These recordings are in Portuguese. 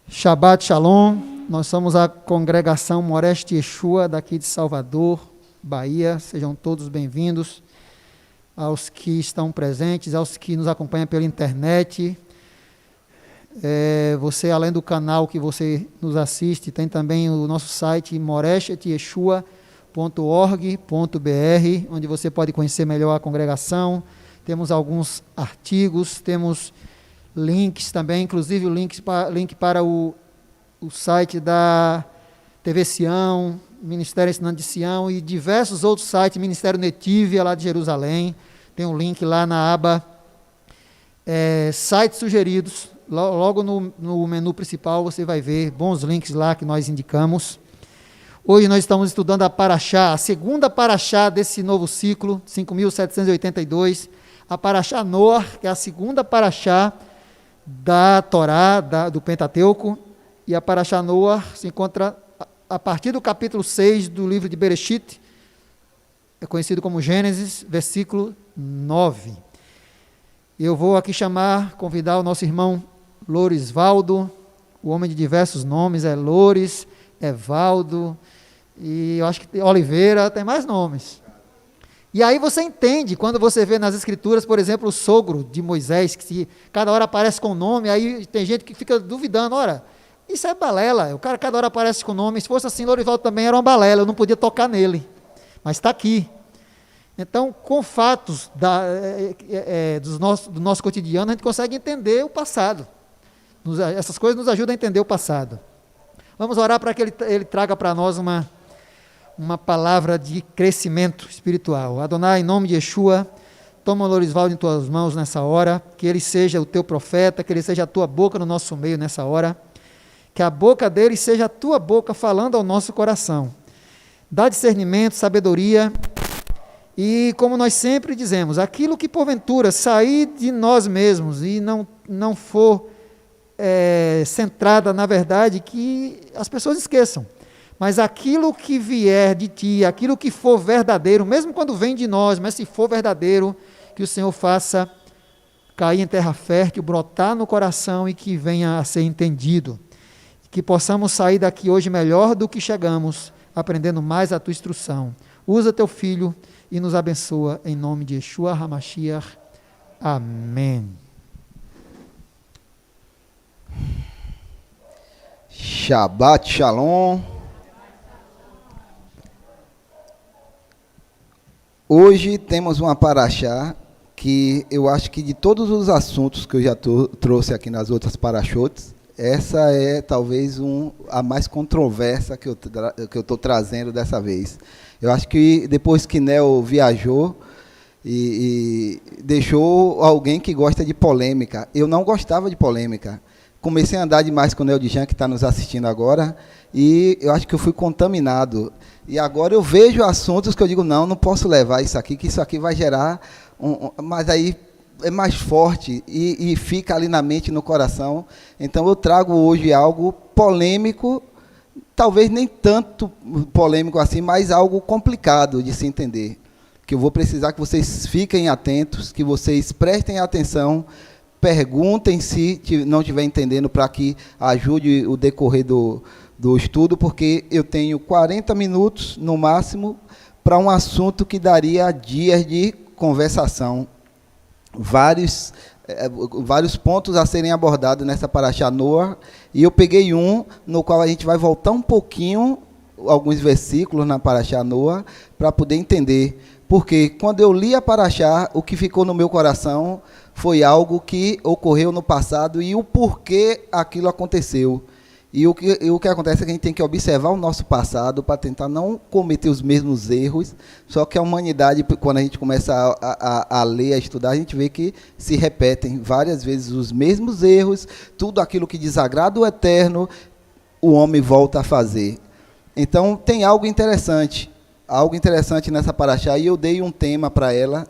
Shabbat Shalom, nós somos a congregação Moreste Yeshua daqui de Salvador, Bahia. Sejam todos bem-vindos, aos que estão presentes, aos que nos acompanham pela internet. Você, além do canal que você nos assiste, tem também o nosso site moreshetyeshua.org.br, onde você pode conhecer melhor a congregação. Temos alguns artigos, temos links também, inclusive o link para o site da TV Sião, Ministério Ensinando de Sião e diversos outros sites, Ministério Netivia lá de Jerusalém. Tem um link lá na aba sites sugeridos. Logo no menu principal você vai ver bons links lá que nós indicamos. Hoje nós estamos estudando a Parashá, a segunda Parashá desse novo ciclo, 5.782, a Parashá Noah, que é a segunda Parashá da Torá, do Pentateuco, e a Parashá Noah se encontra a partir do capítulo 6 do livro de Bereshit, é conhecido como Gênesis, versículo 9. Eu vou aqui convidar o nosso irmão Lorisvaldo, o homem de diversos nomes, é Loris, Evaldo, e eu acho que Oliveira, tem mais nomes. E aí você entende, quando você vê nas escrituras, por exemplo, o sogro de Moisés, que cada hora aparece com o nome, aí tem gente que fica duvidando, ora, isso é balela, o cara cada hora aparece com o nome, se fosse assim, Lourivaldo também era uma balela, eu não podia tocar nele, mas está aqui. Então, com fatos do nosso cotidiano, a gente consegue entender o passado. Essas coisas nos ajudam a entender o passado. Vamos orar para que ele traga para nós uma palavra de crescimento espiritual. Adonai, em nome de Yeshua, toma o Lorisvaldo em tuas mãos nessa hora, que ele seja o teu profeta, que ele seja a tua boca no nosso meio nessa hora, que a boca dele seja a tua boca falando ao nosso coração. Dá discernimento, sabedoria, e como nós sempre dizemos, aquilo que porventura sair de nós mesmos e não for centrada na verdade, que as pessoas esqueçam. Mas aquilo que vier de ti, aquilo que for verdadeiro, mesmo quando vem de nós, mas se for verdadeiro, que o Senhor faça cair em terra fértil, brotar no coração e que venha a ser entendido. Que possamos sair daqui hoje melhor do que chegamos, aprendendo mais a tua instrução. Usa teu filho e nos abençoa em nome de Yeshua HaMashiach. Amém. Shabbat Shalom. Hoje temos uma Parashá que eu acho que de todos os assuntos que eu já trouxe aqui nas outras Parashotes, essa é talvez a mais controversa que eu estou trazendo dessa vez. Eu acho que depois que Nel viajou e deixou alguém que gosta de polêmica, eu não gostava de polêmica. Comecei a andar demais com o Nel Dijan, que está nos assistindo agora, e eu acho que eu fui contaminado. E agora eu vejo assuntos que eu digo, não posso levar isso aqui, que isso aqui vai gerar, mas aí é mais forte e fica ali na mente, no coração. Então eu trago hoje algo polêmico, talvez nem tanto polêmico assim, mas algo complicado de se entender. Que eu vou precisar que vocês fiquem atentos, que vocês prestem atenção, perguntem se não estiver entendendo, para que ajude o decorrer do estudo, porque eu tenho 40 minutos, no máximo, para um assunto que daria dias de conversação. Vários pontos a serem abordados nessa Parashá Noah, e eu peguei no qual a gente vai voltar um pouquinho, alguns versículos na Parashá Noah, para poder entender. Porque quando eu li a Parashá, o que ficou no meu coração foi algo que ocorreu no passado e o porquê aquilo aconteceu. E o que acontece é que a gente tem que observar o nosso passado para tentar não cometer os mesmos erros. Só que a humanidade, quando a gente começa a ler, a estudar, a gente vê que se repetem várias vezes os mesmos erros, tudo aquilo que desagrada o Eterno, o homem volta a fazer. Então, tem algo interessante nessa Parashá, e eu dei um tema para ela,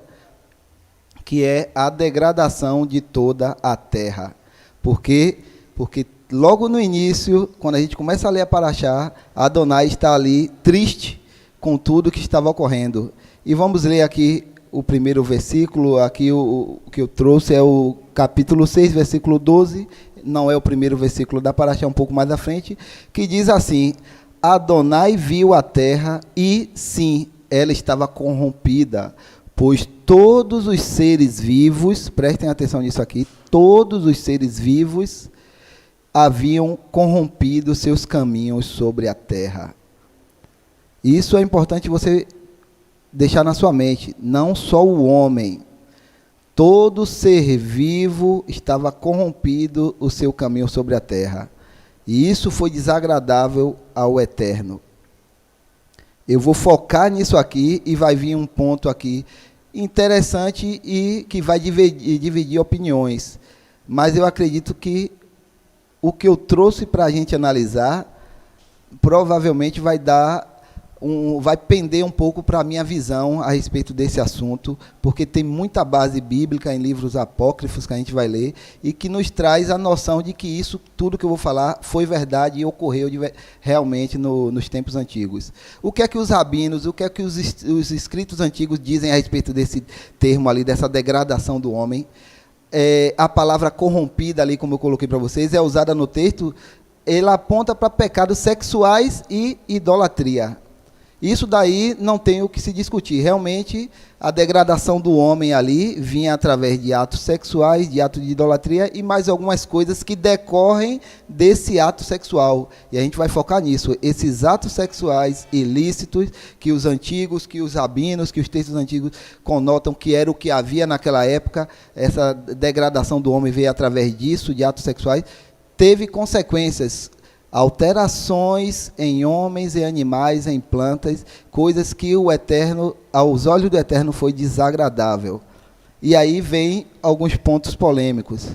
que é a degradação de toda a terra. Porque logo no início, quando a gente começa a ler a Parashá, Adonai está ali triste com tudo que estava ocorrendo. E vamos ler aqui o primeiro versículo, aqui o que eu trouxe é o capítulo 6, versículo 12, não é o primeiro versículo da paraxá, um pouco mais à frente, que diz assim: Adonai viu a terra e, sim, ela estava corrompida, pois todos os seres vivos, prestem atenção nisso aqui, todos os seres vivos haviam corrompido seus caminhos sobre a terra. Isso é importante você deixar na sua mente, não só o homem, todo ser vivo estava corrompido o seu caminho sobre a terra. E isso foi desagradável ao Eterno. Eu vou focar nisso aqui e vai vir um ponto aqui interessante e que vai dividir opiniões. Mas eu acredito que o que eu trouxe para a gente analisar provavelmente vai vai pender um pouco para a minha visão a respeito desse assunto, porque tem muita base bíblica em livros apócrifos que a gente vai ler e que nos traz a noção de que isso, tudo que eu vou falar, foi verdade e ocorreu realmente nos tempos antigos. O que é que os rabinos, o que é que os escritos antigos dizem a respeito desse termo ali, dessa degradação do homem? A palavra corrompida ali, como eu coloquei para vocês, é usada no texto, ela aponta para pecados sexuais e idolatria. Isso daí não tem o que se discutir. Realmente, a degradação do homem ali vinha através de atos sexuais, de atos de idolatria e mais algumas coisas que decorrem desse ato sexual. E a gente vai focar nisso. Esses atos sexuais ilícitos que os antigos, que os rabinos, que os textos antigos conotam que era o que havia naquela época, essa degradação do homem veio através disso, de atos sexuais, teve consequências, alterações em homens, em animais, em plantas, coisas que o Eterno, aos olhos do Eterno, foi desagradável. E aí vem alguns pontos polêmicos.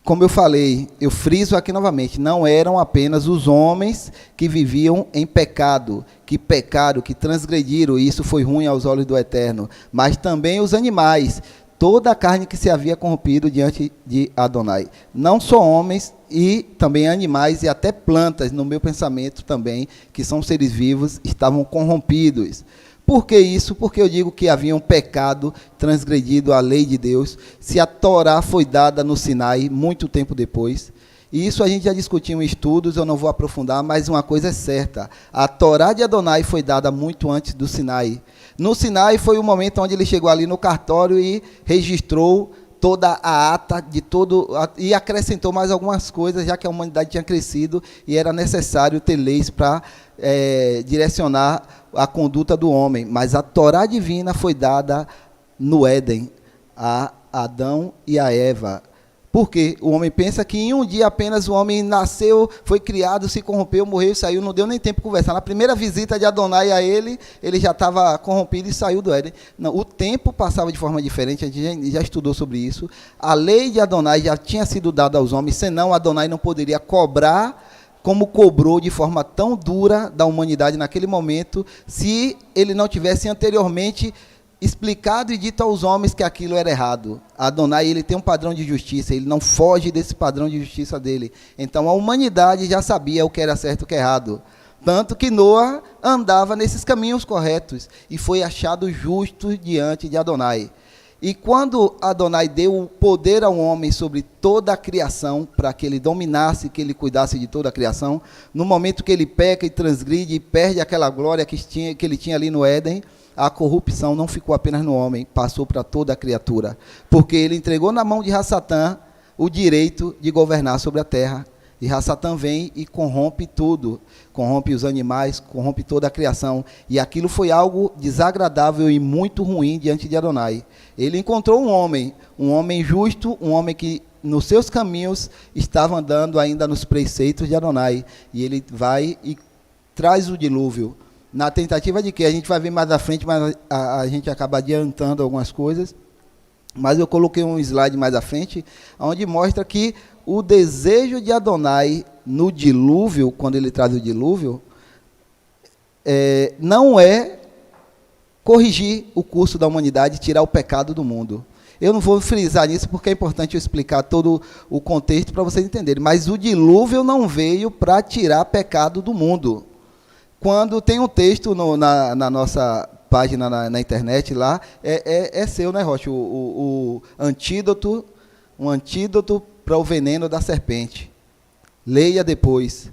Como eu falei, eu friso aqui novamente, não eram apenas os homens que viviam em pecado, que pecaram, que transgrediram, e isso foi ruim aos olhos do Eterno, mas também os animais, toda a carne que se havia corrompido diante de Adonai. Não só homens, e também animais e até plantas, no meu pensamento também, que são seres vivos, estavam corrompidos. Por que isso? Porque eu digo que haviam pecado, transgredido a lei de Deus, se a Torá foi dada no Sinai, muito tempo depois. E isso a gente já discutiu em estudos, eu não vou aprofundar, mas uma coisa é certa, a Torá de Adonai foi dada muito antes do Sinai. No Sinai foi o momento onde ele chegou ali no cartório e registrou toda a ata de todo, e acrescentou mais algumas coisas, já que a humanidade tinha crescido e era necessário ter leis para direcionar a conduta do homem. Mas a Torá divina foi dada no Éden, a Adão e a Eva. Porque o homem pensa que em um dia apenas o homem nasceu, foi criado, se corrompeu, morreu e saiu, não deu nem tempo de conversar. Na primeira visita de Adonai a ele já estava corrompido e saiu do Éden. Não, o tempo passava de forma diferente, a gente já estudou sobre isso. A lei de Adonai já tinha sido dada aos homens, senão Adonai não poderia cobrar como cobrou de forma tão dura da humanidade naquele momento, se ele não tivesse anteriormente explicado e dito aos homens que aquilo era errado. Adonai, ele tem um padrão de justiça, ele não foge desse padrão de justiça dele. Então, a humanidade já sabia o que era certo e o que era errado. Tanto que Noa andava nesses caminhos corretos e foi achado justo diante de Adonai. E quando Adonai deu o poder ao homem sobre toda a criação, para que ele dominasse, que ele cuidasse de toda a criação, no momento que ele peca e transgride e perde aquela glória que ele tinha ali no Éden, a corrupção não ficou apenas no homem, passou para toda a criatura, porque ele entregou na mão de Rassatã o direito de governar sobre a terra, e Rassatã vem e corrompe tudo, corrompe os animais, corrompe toda a criação, e aquilo foi algo desagradável e muito ruim diante de Adonai. Ele encontrou um homem justo, um homem que nos seus caminhos estava andando ainda nos preceitos de Adonai, e ele vai e traz o dilúvio, na tentativa de que a gente vai ver mais à frente, mas a gente acaba adiantando algumas coisas, mas eu coloquei um slide mais à frente, onde mostra que o desejo de Adonai no dilúvio, quando ele traz o dilúvio, não é corrigir o curso da humanidade, tirar o pecado do mundo. Eu não vou frisar nisso porque é importante eu explicar todo o contexto para vocês entenderem, mas o dilúvio não veio para tirar pecado do mundo. Quando tem um texto na nossa página na internet lá, é seu, né, Rocha? O antídoto, um antídoto para o veneno da serpente. Leia depois.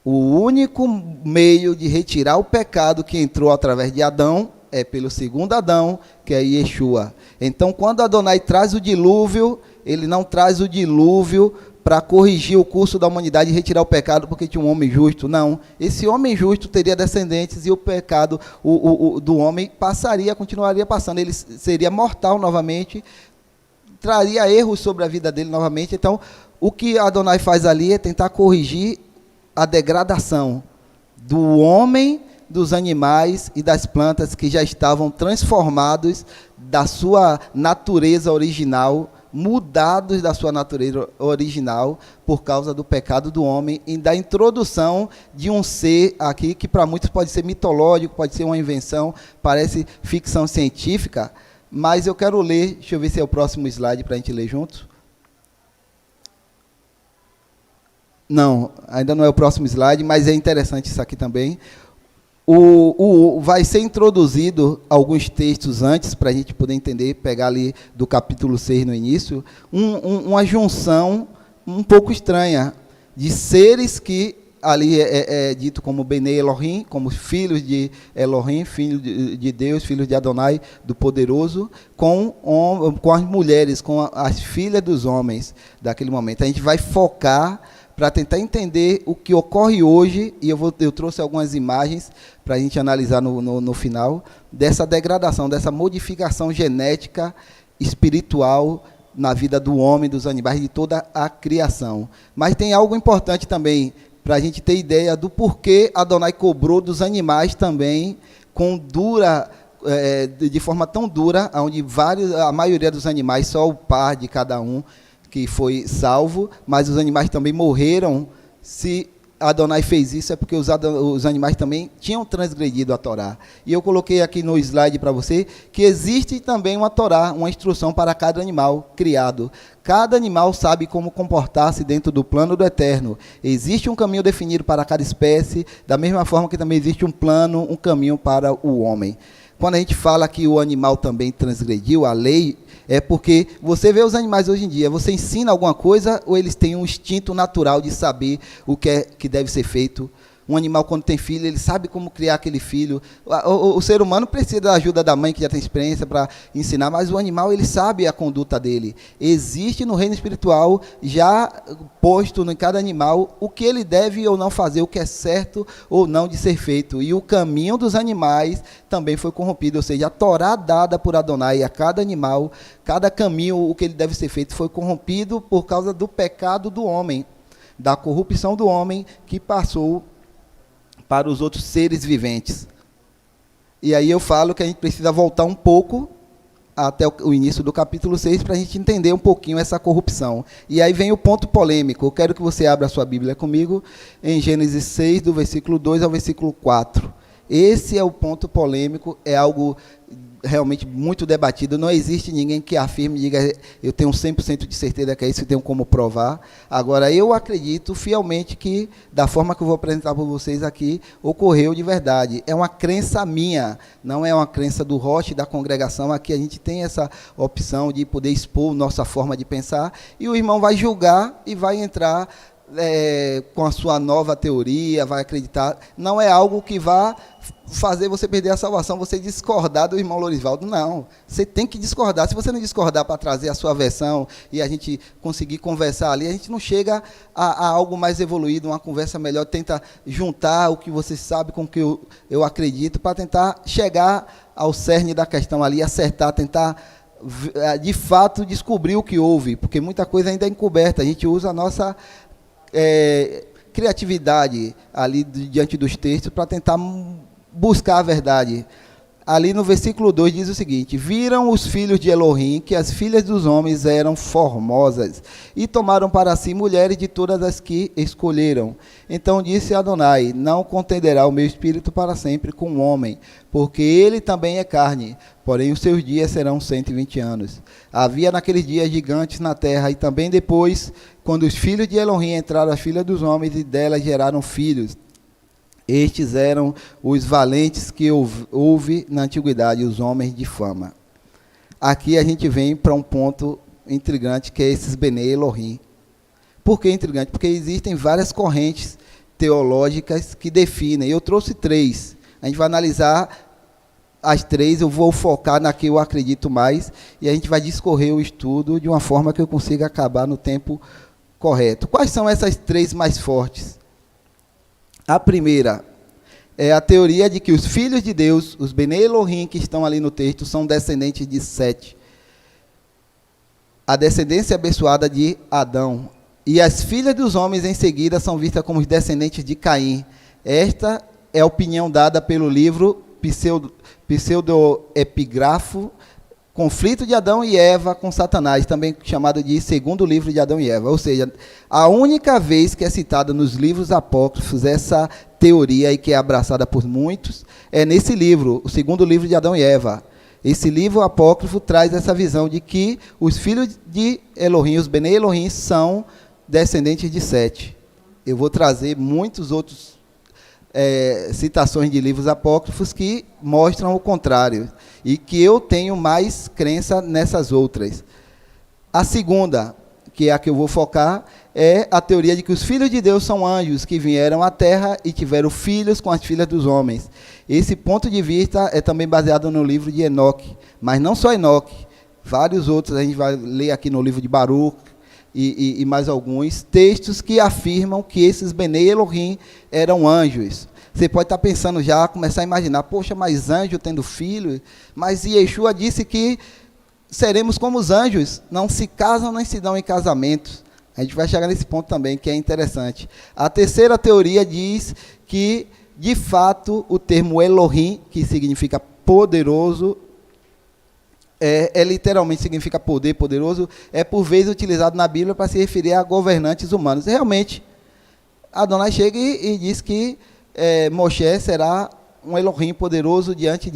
O único meio de retirar o pecado que entrou através de Adão é pelo segundo Adão, que é Yeshua. Então, quando Adonai traz o dilúvio, ele não traz o dilúvio para corrigir o curso da humanidade e retirar o pecado porque tinha um homem justo. Não. Esse homem justo teria descendentes e o pecado do homem continuaria passando. Ele seria mortal novamente, traria erros sobre a vida dele novamente. Então, o que Adonai faz ali é tentar corrigir a degradação do homem, dos animais e das plantas que já estavam transformados da sua natureza original, mudados da sua natureza original por causa do pecado do homem e da introdução de um ser aqui que para muitos pode ser mitológico, pode ser uma invenção, parece ficção científica, mas eu quero ler, deixa eu ver se é o próximo slide para a gente ler junto. Não, ainda não é o próximo slide, mas é interessante isso aqui também. Vai ser introduzido alguns textos antes, para a gente poder entender, pegar ali do capítulo 6 no início, uma junção um pouco estranha de seres que ali é dito como Bene Elohim, como filhos de Elohim, filhos de Deus, filhos de Adonai, do Poderoso, com as mulheres, com as filhas dos homens daquele momento. A gente vai focar para tentar entender o que ocorre hoje, e eu trouxe algumas imagens para a gente analisar no final, dessa degradação, dessa modificação genética, espiritual, na vida do homem, dos animais, de toda a criação. Mas tem algo importante também, para a gente ter ideia do porquê Adonai cobrou dos animais também, de forma tão dura, onde a maioria dos animais, só o par de cada um, que foi salvo, mas os animais também morreram. Se Adonai fez isso, é porque os animais também tinham transgredido a Torá. E eu coloquei aqui no slide para você que existe também uma Torá, uma instrução para cada animal criado. Cada animal sabe como comportar-se dentro do plano do Eterno. Existe um caminho definido para cada espécie, da mesma forma que também existe um plano, um caminho para o homem. Quando a gente fala que o animal também transgrediu a lei, é porque você vê os animais hoje em dia, você ensina alguma coisa ou eles têm um instinto natural de saber o que deve ser feito? Um animal, quando tem filho, ele sabe como criar aquele filho. O ser humano precisa da ajuda da mãe, que já tem experiência para ensinar, mas o animal, ele sabe a conduta dele. Existe no reino espiritual, já posto em cada animal, o que ele deve ou não fazer, o que é certo ou não de ser feito. E o caminho dos animais também foi corrompido, ou seja, a Torá dada por Adonai a cada animal, cada caminho, o que ele deve ser feito, foi corrompido por causa do pecado do homem, da corrupção do homem que passou para os outros seres viventes. E aí eu falo que a gente precisa voltar um pouco até o início do capítulo 6 para a gente entender um pouquinho essa corrupção. E aí vem o ponto polêmico. Eu quero que você abra a sua Bíblia comigo em Gênesis 6, do versículo 2 ao versículo 4. Esse é o ponto polêmico, é algo realmente muito debatido. Não existe ninguém que afirme e diga, eu tenho 100% de certeza que é isso, eu tenho como provar. Agora, eu acredito fielmente que, da forma que eu vou apresentar para vocês aqui, ocorreu de verdade. É uma crença minha, não é uma crença do Roche, da congregação. Aqui a gente tem essa opção de poder expor nossa forma de pensar, e o irmão vai julgar e vai entrar com a sua nova teoria, vai acreditar. Não é algo que vá fazer você perder a salvação, você discordar do irmão Lorisvaldo. Não, você tem que discordar. Se você não discordar para trazer a sua versão e a gente conseguir conversar ali, a gente não chega a algo mais evoluído, uma conversa melhor, tenta juntar o que você sabe com o que eu acredito, para tentar chegar ao cerne da questão ali, acertar, tentar de fato descobrir o que houve, porque muita coisa ainda é encoberta. A gente usa a nossa criatividade ali diante dos textos para tentar buscar a verdade. Ali no versículo 2 diz o seguinte: viram os filhos de Elohim que as filhas dos homens eram formosas, e tomaram para si mulheres de todas as que escolheram. Então disse Adonai: não contenderá o meu espírito para sempre com o homem, porque ele também é carne, porém os seus dias serão 120 anos. Havia naqueles dias gigantes na terra, e também depois, quando os filhos de Elohim entraram as filhas dos homens, e delas geraram filhos. Estes eram os valentes que houve na antiguidade, os homens de fama. Aqui a gente vem para um ponto intrigante, que é esses Bnei Elohim. Por que intrigante? Porque existem várias correntes teológicas que definem. Eu trouxe 3. A gente vai analisar as 3, eu vou focar na que eu acredito mais, e a gente vai discorrer o estudo de uma forma que eu consiga acabar no tempo correto. Quais são essas 3 mais fortes? A primeira é a teoria de que os filhos de Deus, os Bnei Elohim que estão ali no texto, são descendentes de Sete. A descendência abençoada de Adão. E as filhas dos homens em seguida são vistas como os descendentes de Caim. Esta é a opinião dada pelo livro Pseudoepigrafo, Conflito de Adão e Eva com Satanás, também chamado de Segundo Livro de Adão e Eva. Ou seja, a única vez que é citada nos livros apócrifos essa teoria e que é abraçada por muitos é nesse livro, o Segundo Livro de Adão e Eva. Esse livro apócrifo traz essa visão de que os filhos de Elohim, os Bnei Elohim, são descendentes de Sete. Eu vou trazer muitos outros citações de livros apócrifos que mostram o contrário, e que eu tenho mais crença nessas outras. A segunda, que é a que eu vou focar, é a teoria de que os filhos de Deus são anjos que vieram à terra e tiveram filhos com as filhas dos homens. Esse ponto de vista é também baseado no livro de Enoque, mas não só Enoque, vários outros, a gente vai ler aqui no livro de Baruch, e mais alguns textos que afirmam que esses Bnei Elohim eram anjos. Você pode estar pensando já, começar a imaginar, poxa, mas anjo tendo filho? Mas Yeshua disse que seremos como os anjos, não se casam nem se dão em casamentos. A gente vai chegar nesse ponto também, que é interessante. A terceira teoria diz que, de fato, o termo Elohim, que significa poderoso, literalmente significa poder, poderoso, é por vezes utilizado na Bíblia para se referir a governantes humanos. E, realmente, Adonai chega e diz que Moshe será um Elohim poderoso diante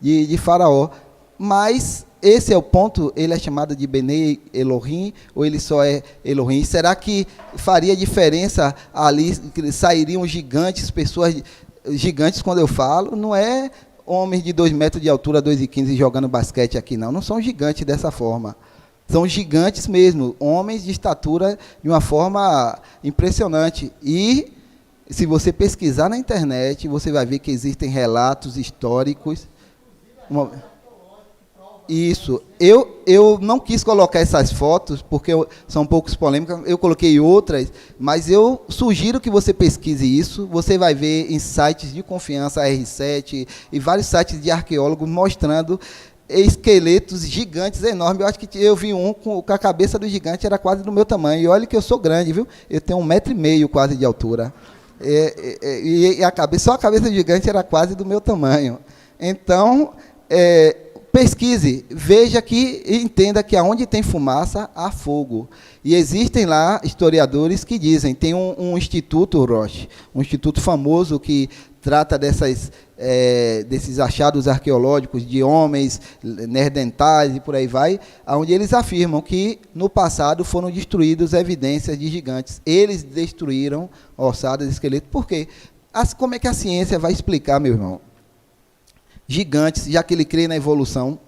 de Faraó. Mas esse é o ponto, ele é chamado de Bnei Elohim, ou ele só é Elohim? Será que faria diferença ali, sairiam gigantes, pessoas gigantes quando eu falo? Não é homens de 2 metros de altura, 2,15 jogando basquete aqui, não são gigantes dessa forma. São gigantes mesmo, homens de estatura de uma forma impressionante. E, se você pesquisar na internet, você vai ver que existem relatos históricos. Isso. Eu não quis colocar essas fotos, porque são um pouco polêmicas, eu coloquei outras, mas eu sugiro que você pesquise isso. Você vai ver em sites de confiança, R7, e vários sites de arqueólogos mostrando esqueletos gigantes enormes. Eu acho que eu vi um com a cabeça do gigante, era quase do meu tamanho. E olha que eu sou grande, viu? Eu tenho 1,5 m quase de altura. E só a cabeça do gigante era quase do meu tamanho. Então, pesquise, veja que entenda que aonde tem fumaça, há fogo. E existem lá historiadores que dizem, tem um instituto, Roche, um instituto famoso que trata desses achados arqueológicos de homens neandertais e por aí vai, onde eles afirmam que no passado foram destruídas evidências de gigantes. Eles destruíram ossadas e esqueletos. Por quê? Como é que a ciência vai explicar, meu irmão? Gigantes, já que ele crê na evolução,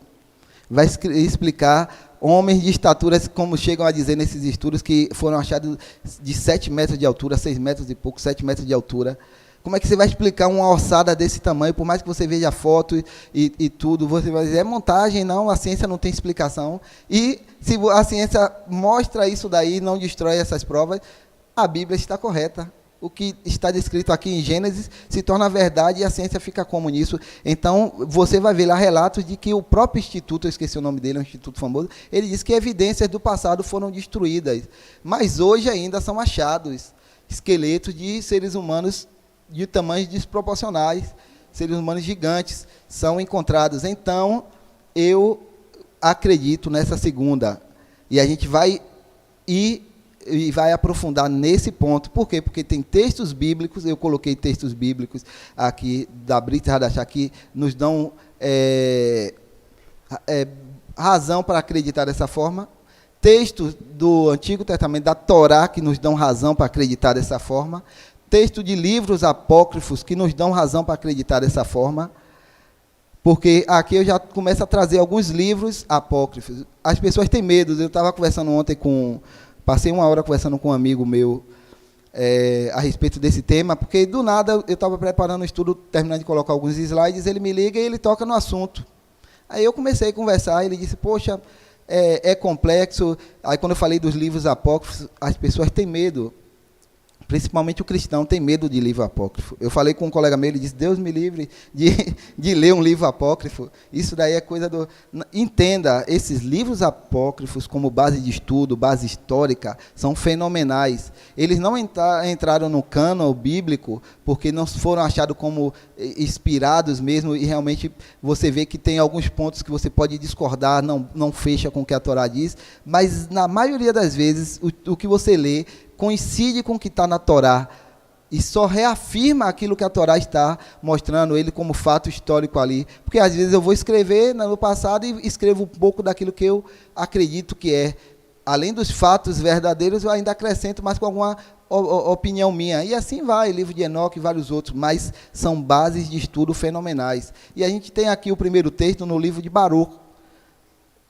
vai explicar homens de estaturas, como chegam a dizer nesses estudos, que foram achados de 7 metros de altura, 6 metros e pouco, 7 metros de altura. Como é que você vai explicar uma ossada desse tamanho? Por mais que você veja a foto e tudo, você vai dizer, é montagem, não, a ciência não tem explicação. E se a ciência mostra isso daí, não destrói essas provas, a Bíblia está correta. O que está descrito aqui em Gênesis se torna verdade e a ciência fica como nisso. Então, você vai ver lá relatos de que o próprio instituto, eu esqueci o nome dele, é um instituto famoso, ele diz que evidências do passado foram destruídas. Mas hoje ainda são achados esqueletos de seres humanos de tamanhos desproporcionais, seres humanos gigantes, são encontrados. Então, eu acredito nessa segunda. E a gente vai ir e vai aprofundar nesse ponto. Por quê? Porque tem textos bíblicos, eu coloquei textos bíblicos aqui, da Brit Hadashah, que nos dão razão para acreditar dessa forma. Textos do Antigo Testamento, da Torá, que nos dão razão para acreditar dessa forma. texto de livros apócrifos que nos dão razão para acreditar dessa forma, porque aqui eu já começo a trazer alguns livros apócrifos. As pessoas têm medo. Eu estava conversando ontem passei uma hora conversando com um amigo meu a respeito desse tema, porque do nada eu estava preparando um estudo, terminando de colocar alguns slides, ele me liga e ele toca no assunto. Aí eu comecei a conversar, ele disse, poxa, é complexo. Aí quando eu falei dos livros apócrifos, as pessoas têm medo. Principalmente o cristão tem medo de livro apócrifo. Eu falei com um colega meu, ele disse, Deus me livre de ler um livro apócrifo. Isso daí é coisa do... Entenda, esses livros apócrifos, como base de estudo, base histórica, são fenomenais. Eles não entraram no cânon bíblico, porque não foram achados como inspirados mesmo, e realmente você vê que tem alguns pontos que você pode discordar, não fecha com o que a Torá diz, mas na maioria das vezes, o que você lê coincide com o que está na Torá e só reafirma aquilo que a Torá está mostrando, ele como fato histórico ali. Porque às vezes eu vou escrever no passado e escrevo um pouco daquilo que eu acredito que é. Além dos fatos verdadeiros, eu ainda acrescento mais com alguma opinião minha. E assim vai, livro de Enoque e vários outros, mas são bases de estudo fenomenais. E a gente tem aqui o primeiro texto no livro de Baruch,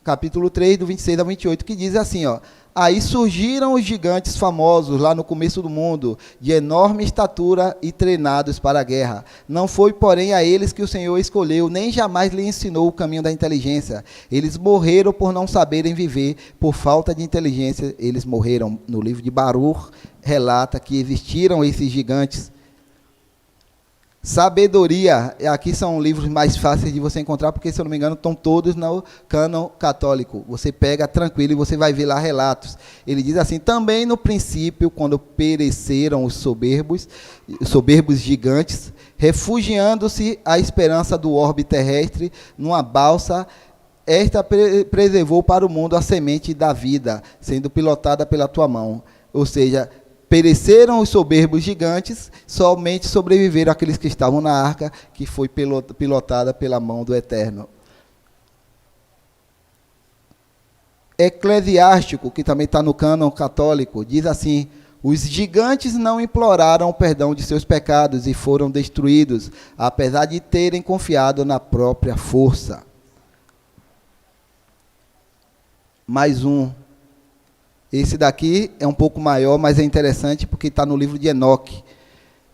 capítulo 3, do 26 ao 28, que diz assim, ó, aí surgiram os gigantes famosos lá no começo do mundo, de enorme estatura e treinados para a guerra. Não foi, porém, a eles que o Senhor escolheu, nem jamais lhe ensinou o caminho da inteligência. Eles morreram por não saberem viver, por falta de inteligência. Eles morreram. No livro de Baruch, relata que existiram esses gigantes. Sabedoria, aqui são livros mais fáceis de você encontrar, porque, se eu não me engano, estão todos no cânon católico. Você pega tranquilo e você vai ver lá relatos. Ele diz assim, também no princípio, quando pereceram os soberbos gigantes, refugiando-se à esperança do orbe terrestre, numa balsa, esta preservou para o mundo a semente da vida, sendo pilotada pela tua mão. Ou seja, pereceram os soberbos gigantes, somente sobreviveram aqueles que estavam na arca, que foi pilotada pela mão do Eterno. Eclesiástico, que também está no cânon católico, diz assim, os gigantes não imploraram o perdão de seus pecados e foram destruídos, apesar de terem confiado na própria força. Mais um. Esse daqui é um pouco maior, mas é interessante porque está no livro de Enoque.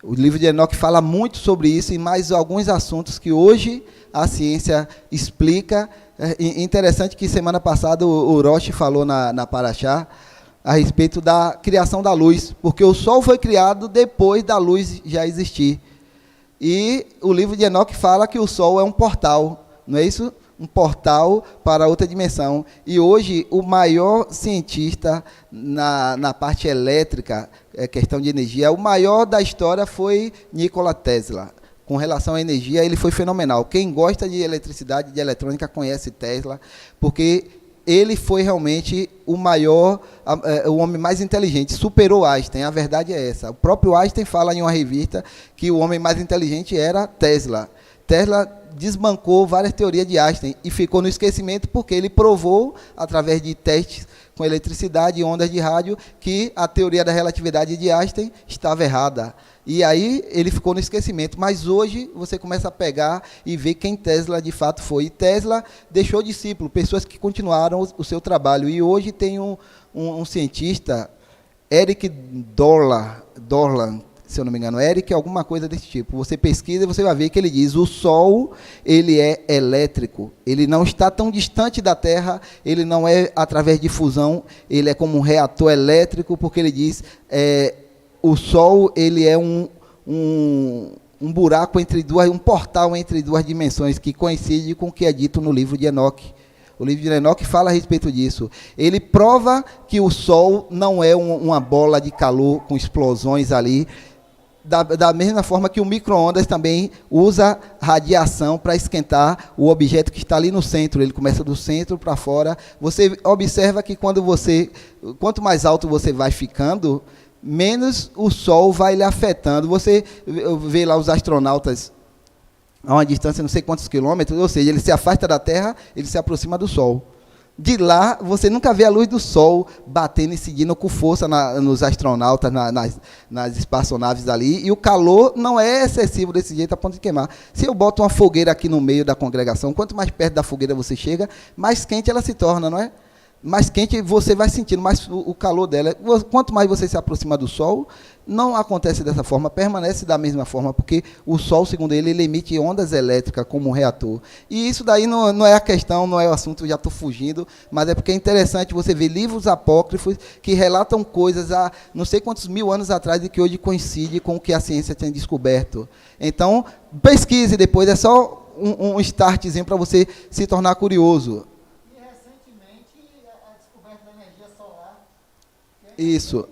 O livro de Enoque fala muito sobre isso e mais alguns assuntos que hoje a ciência explica. É interessante que semana passada o Roche falou na Paraxá a respeito da criação da luz, porque o Sol foi criado depois da luz já existir. E o livro de Enoque fala que o Sol é um portal, não é isso? Um portal para outra dimensão. E hoje, o maior cientista na parte elétrica, questão de energia, o maior da história foi Nikola Tesla. Com relação à energia, ele foi fenomenal. Quem gosta de eletricidade, de eletrônica, conhece Tesla, porque ele foi realmente o maior, o homem mais inteligente, superou Einstein. A verdade é essa. O próprio Einstein fala em uma revista que o homem mais inteligente era Tesla. Tesla desbancou várias teorias de Einstein e ficou no esquecimento porque ele provou, através de testes com eletricidade e ondas de rádio, que a teoria da relatividade de Einstein estava errada. E aí ele ficou no esquecimento. Mas hoje você começa a pegar e ver quem Tesla de fato foi. E Tesla deixou discípulos, pessoas que continuaram o seu trabalho. E hoje tem um cientista, Eric Dorland, se eu não me engano, Eric, alguma coisa desse tipo. Você pesquisa e você vai ver que ele diz, o Sol, ele é elétrico, ele não está tão distante da Terra, ele não é através de fusão, ele é como um reator elétrico, porque ele diz, o Sol, ele é um buraco entre um portal entre duas dimensões, que coincide com o que é dito no livro de Enoque. O livro de Enoque fala a respeito disso. Ele prova que o Sol não é uma bola de calor com explosões ali, da mesma forma que o micro-ondas também usa radiação para esquentar o objeto que está ali no centro. Ele começa do centro para fora. Você observa que quanto mais alto você vai ficando, menos o Sol vai lhe afetando. Você vê lá os astronautas a uma distância não sei quantos quilômetros, ou seja, ele se afasta da Terra, ele se aproxima do Sol. De lá, você nunca vê a luz do sol batendo e seguindo com força nos astronautas, nas espaçonaves ali, e o calor não é excessivo desse jeito a ponto de queimar. Se eu boto uma fogueira aqui no meio da congregação, quanto mais perto da fogueira você chega, mais quente ela se torna, não é? Mais quente você vai sentindo, mais o calor dela. Quanto mais você se aproxima do sol, não acontece dessa forma, permanece da mesma forma, porque o sol, segundo ele emite ondas elétricas como um reator. E isso daí não é a questão, não é o assunto, eu já estou fugindo, mas é porque é interessante você ver livros apócrifos que relatam coisas há não sei quantos mil anos atrás e que hoje coincide com o que a ciência tem descoberto. Então, pesquise depois, é só um startzinho para você se tornar curioso. Isso.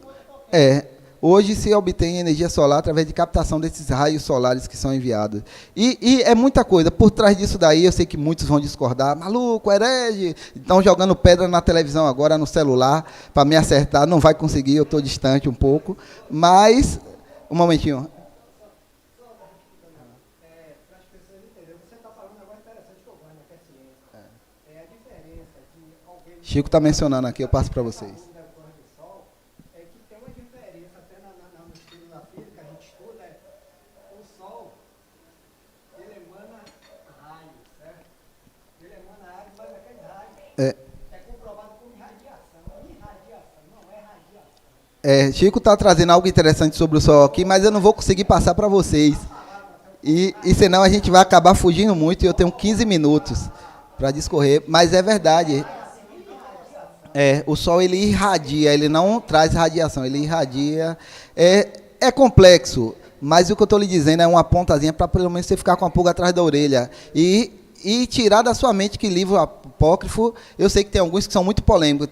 Hoje se obtém energia solar através de captação desses raios solares que são enviados. E é muita coisa. Por trás disso daí, eu sei que muitos vão discordar. Maluco, herege. Estão jogando pedra na televisão agora, no celular, para me acertar. Não vai conseguir, eu estou distante um pouco. Mas, um momentinho. Chico está mencionando aqui, eu passo para vocês. Chico está trazendo algo interessante sobre o sol aqui, mas eu não vou conseguir passar para vocês. E senão a gente vai acabar fugindo muito e eu tenho 15 minutos para discorrer. Mas é verdade. O sol ele irradia, ele não traz radiação, ele irradia. É complexo, mas o que eu estou lhe dizendo é uma pontazinha para pelo menos você ficar com a pulga atrás da orelha. E tirar da sua mente que livro apócrifo, eu sei que tem alguns que são muito polêmicos.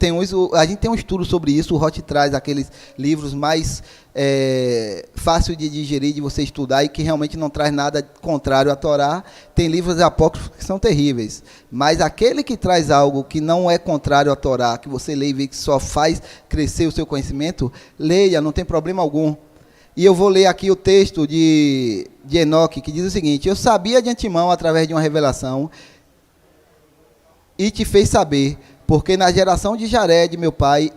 A gente tem um estudo sobre isso, o Roth traz aqueles livros mais fácil de digerir, de você estudar, e que realmente não traz nada contrário à Torá. Tem livros apócrifos que são terríveis. Mas aquele que traz algo que não é contrário à Torá, que você lê e vê que só faz crescer o seu conhecimento, leia, não tem problema algum. E eu vou ler aqui o texto de Enoque, que diz o seguinte: eu sabia de antemão, através de uma revelação, e te fez saber, porque na geração de Jared, meu pai,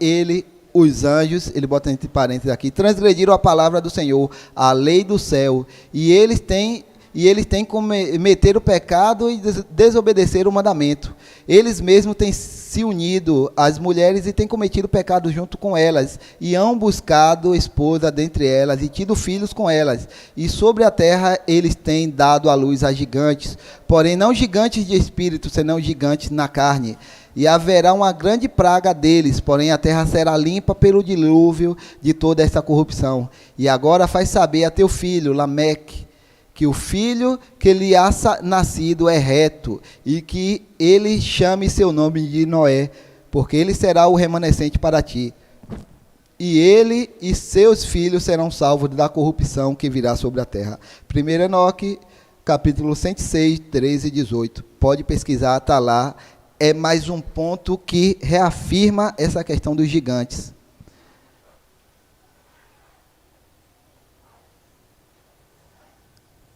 os anjos, ele bota entre parênteses aqui, transgrediram a palavra do Senhor, a lei do céu, e eles têm cometer o pecado e desobedecer o mandamento. Eles mesmos têm se unido às mulheres e têm cometido pecado junto com elas, e hão buscado esposa dentre elas, e tido filhos com elas. E sobre a terra eles têm dado à luz a gigantes, porém não gigantes de espírito, senão gigantes na carne. E haverá uma grande praga deles, porém a terra será limpa pelo dilúvio de toda essa corrupção. E agora faz saber a teu filho, Lameque, que o filho que lhe há nascido é reto, e que ele chame seu nome de Noé, porque ele será o remanescente para ti. E ele e seus filhos serão salvos da corrupção que virá sobre a terra. 1 Enoque, capítulo 106, 13 e 18. Pode pesquisar, está lá. É mais um ponto que reafirma essa questão dos gigantes.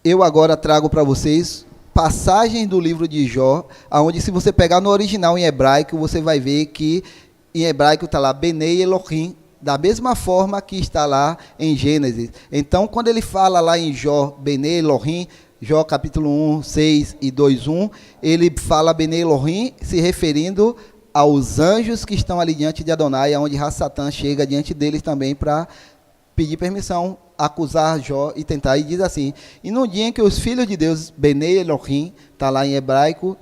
Eu agora trago para vocês passagens do livro de Jó, onde se você pegar no original em hebraico, você vai ver que em hebraico está lá Benei Elohim, da mesma forma que está lá em Gênesis. Então, quando ele fala lá em Jó, Benei Elohim, Jó capítulo 1, 6 e 2, 1, ele fala Benei Elohim, se referindo aos anjos que estão ali diante de Adonai, onde Satã chega diante deles também para pedir permissão, acusar Jó e tentar, e diz assim: e no dia em que os filhos de Deus, Benei Elohim, está lá em hebraico,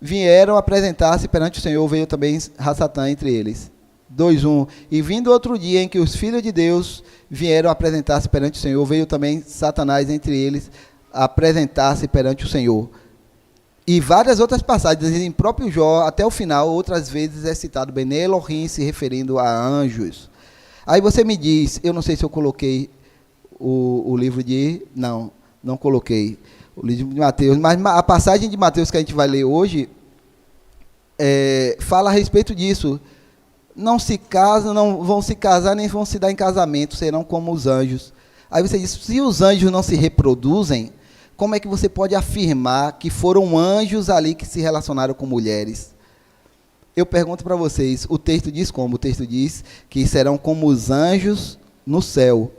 vieram apresentar-se perante o Senhor, veio também Satã entre eles. 2:1, e vindo outro dia em que os filhos de Deus vieram apresentar-se perante o Senhor, veio também Satanás entre eles, apresentar-se perante o Senhor. E várias outras passagens, em próprio Jó, até o final, outras vezes é citado Benei Elohim, se referindo a anjos. Aí você me diz, eu não sei se eu coloquei o livro de... Não coloquei o livro de Mateus, mas a passagem de Mateus que a gente vai ler hoje fala a respeito disso. Não se casam, não vão se casar, nem vão se dar em casamento, serão como os anjos. Aí você diz, se os anjos não se reproduzem, como é que você pode afirmar que foram anjos ali que se relacionaram com mulheres? Eu pergunto para vocês, o texto diz como? O texto diz que serão como os anjos no céu.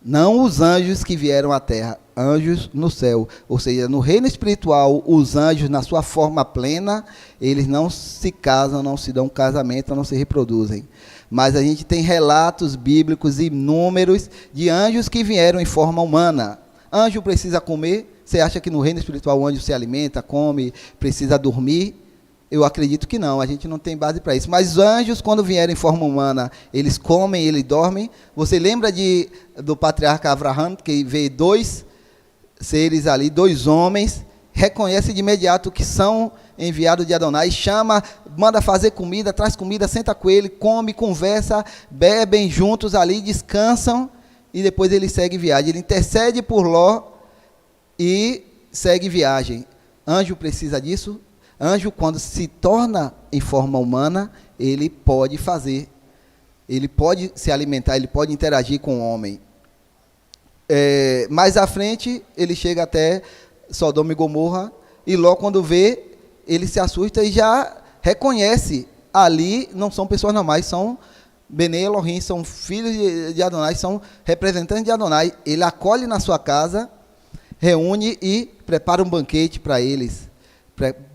Não os anjos que vieram à terra, anjos no céu. Ou seja, no reino espiritual, os anjos, na sua forma plena, eles não se casam, não se dão casamento, não se reproduzem. Mas a gente tem relatos bíblicos inúmeros de anjos que vieram em forma humana. Anjo precisa comer? Você acha que no reino espiritual o anjo se alimenta, come, precisa dormir? Eu acredito que não, a gente não tem base para isso. Mas os anjos, quando vierem em forma humana, eles comem, eles dormem. Você lembra do patriarca Abraão, que vê 2 seres ali, 2 homens, reconhece de imediato que são enviados de Adonai, chama, manda fazer comida, traz comida, senta com ele, come, conversa, bebem juntos ali, descansam, e depois ele segue viagem. Ele intercede por Ló e segue viagem. Anjo precisa disso? Anjo, quando se torna em forma humana, ele pode fazer, ele pode se alimentar, ele pode interagir com o homem. Mais à frente, ele chega até Sodoma e Gomorra, e Ló, quando vê, ele se assusta e já reconhece, ali não são pessoas normais, são Bene Elohim, são filhos de Adonai, são representantes de Adonai. Ele acolhe na sua casa, reúne e prepara um banquete para eles.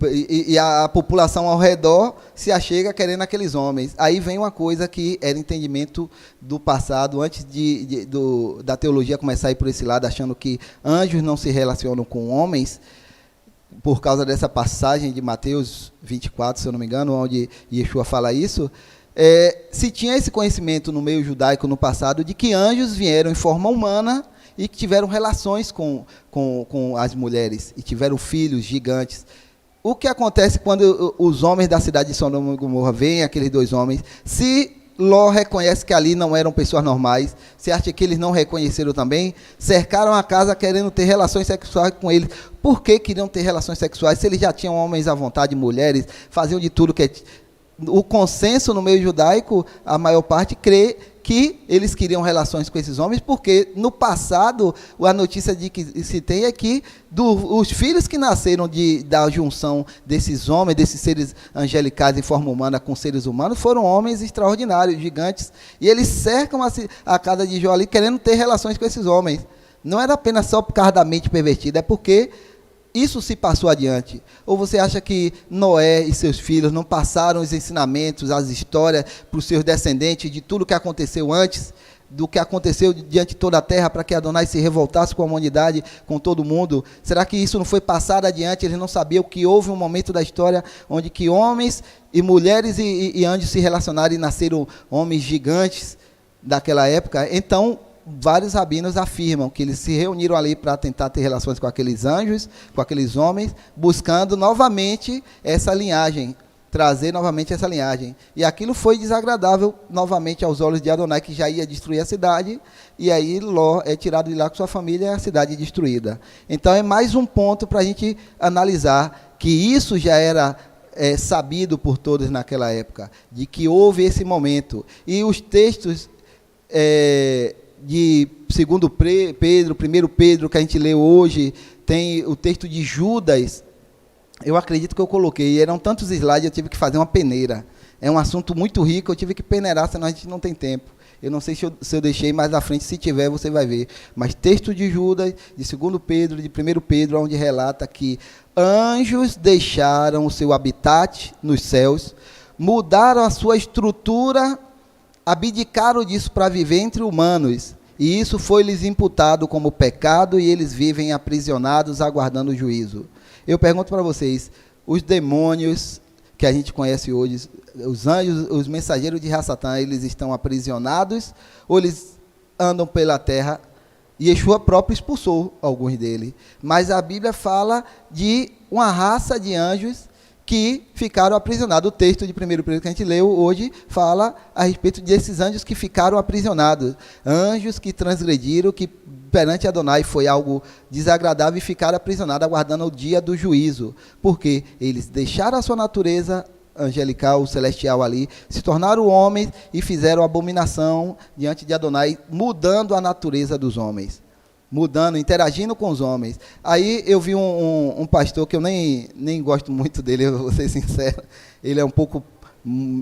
E a população ao redor se achega querendo aqueles homens. Aí vem uma coisa que era entendimento do passado, antes da teologia começar a ir por esse lado, achando que anjos não se relacionam com homens, por causa dessa passagem de Mateus 24, se eu não me engano, onde Yeshua fala isso. Se tinha esse conhecimento no meio judaico no passado, de que anjos vieram em forma humana e que tiveram relações com as mulheres, e tiveram filhos gigantes. O que acontece quando os homens da cidade de Sodoma e Gomorra veem aqueles 2 homens? Se Ló reconhece que ali não eram pessoas normais, você acha que eles não reconheceram também? Cercaram a casa querendo ter relações sexuais com eles. Por que queriam ter relações sexuais? Se eles já tinham homens à vontade, mulheres, faziam de tudo que... O consenso no meio judaico, a maior parte crê que eles queriam relações com esses homens, porque no passado, a notícia de que se tem é que os filhos que nasceram da junção desses homens, desses seres angelicais em forma humana com seres humanos, foram homens extraordinários, gigantes, e eles cercam a casa de Jó ali, querendo ter relações com esses homens. Não era apenas só por causa da mente pervertida, é porque isso se passou adiante. Ou você acha que Noé e seus filhos não passaram os ensinamentos, as histórias para os seus descendentes de tudo que aconteceu antes, do que aconteceu diante de toda a terra, para que Adonai se revoltasse com a humanidade, com todo mundo? Será que isso não foi passado adiante? Eles não sabiam que houve um momento da história onde que homens e mulheres e anjos se relacionaram e nasceram homens gigantes daquela época? Então, vários rabinos afirmam que eles se reuniram ali para tentar ter relações com aqueles anjos, com aqueles homens, buscando novamente essa linhagem, trazer novamente essa linhagem. E aquilo foi desagradável novamente aos olhos de Adonai, que já ia destruir a cidade, e aí Ló é tirado de lá com sua família e a cidade é destruída. Então é mais um ponto para a gente analisar que isso já era sabido por todos naquela época, de que houve esse momento. E os textos... de 2 Pedro, 1 Pedro, que a gente leu hoje, tem o texto de Judas, eu acredito que eu coloquei, eram tantos slides, eu tive que fazer uma peneira. É um assunto muito rico, eu tive que peneirar, senão a gente não tem tempo. Eu não sei se eu deixei mais à frente, se tiver, você vai ver. Mas texto de Judas, de 2 Pedro, de 1 Pedro, onde relata que anjos deixaram o seu habitat nos céus, mudaram a sua estrutura, abdicaram disso para viver entre humanos, e isso foi-lhes imputado como pecado, e eles vivem aprisionados, aguardando o juízo. Eu pergunto para vocês, os demônios que a gente conhece hoje, os anjos, os mensageiros de Ra-Satã, eles estão aprisionados, ou eles andam pela terra? Yeshua próprio expulsou alguns deles, mas a Bíblia fala de uma raça de anjos que ficaram aprisionados. O texto de 1 Pedro que a gente leu hoje fala a respeito desses anjos que ficaram aprisionados. Anjos que transgrediram, que perante Adonai foi algo desagradável e ficaram aprisionados, aguardando o dia do juízo. Porque eles deixaram a sua natureza angelical, celestial ali, se tornaram homens e fizeram abominação diante de Adonai, mudando a natureza dos homens. Mudando, interagindo com os homens. Aí eu vi um pastor que eu nem gosto muito dele, eu vou ser sincero, ele é um pouco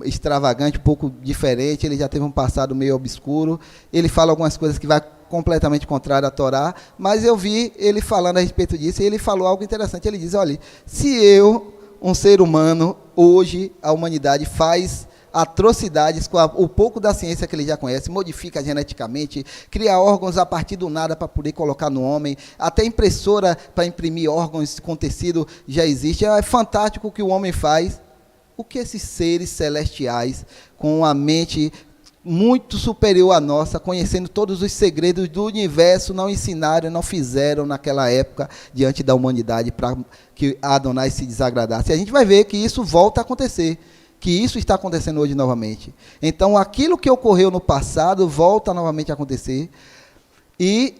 extravagante, um pouco diferente, ele já teve um passado meio obscuro, ele fala algumas coisas que vai completamente contrário à Torá, mas eu vi ele falando a respeito disso, e ele falou algo interessante, ele diz, olha, se eu, um ser humano, hoje, a humanidade faz atrocidades com o pouco da ciência que ele já conhece, modifica geneticamente, cria órgãos a partir do nada para poder colocar no homem, até impressora para imprimir órgãos com tecido já existe, é fantástico o que o homem faz. O que esses seres celestiais, com a mente muito superior à nossa, conhecendo todos os segredos do universo, não ensinaram, não fizeram naquela época, diante da humanidade, para que Adonai se desagradasse? A gente vai ver que isso volta a acontecer, que isso está acontecendo hoje novamente. Então, aquilo que ocorreu no passado, volta novamente a acontecer, e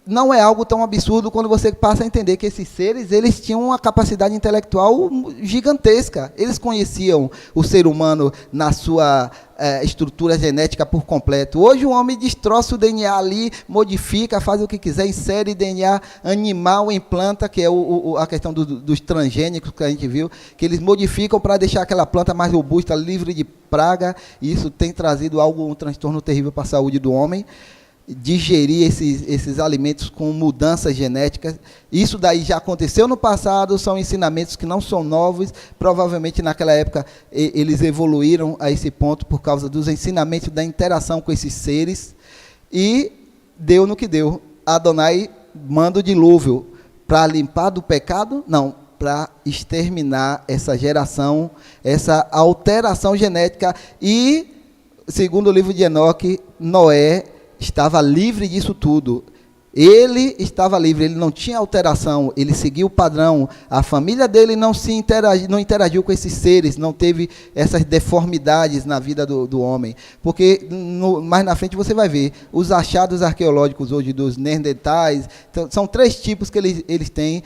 não é algo tão absurdo quando você passa a entender que esses seres, eles tinham uma capacidade intelectual gigantesca. Eles conheciam o ser humano na sua estrutura genética por completo. Hoje o homem destroça o DNA ali, modifica, faz o que quiser, insere DNA animal em planta, que é a questão dos transgênicos que a gente viu, que eles modificam para deixar aquela planta mais robusta, livre de praga, e isso tem trazido um transtorno terrível para a saúde do homem. Digerir esses alimentos com mudanças genéticas, isso daí já aconteceu no passado, são ensinamentos que não são novos, provavelmente naquela época eles evoluíram a esse ponto por causa dos ensinamentos da interação com esses seres, e deu no que deu. Adonai manda o dilúvio para limpar do pecado? Não, para exterminar essa geração, essa alteração genética, e, segundo o livro de Enoque, Noé estava livre disso tudo. Ele estava livre, ele não tinha alteração, ele seguiu o padrão. A família dele não interagiu com esses seres, não teve essas deformidades na vida do homem. Porque mais na frente você vai ver, os achados arqueológicos hoje dos Neandertais, então, são 3 tipos que eles têm,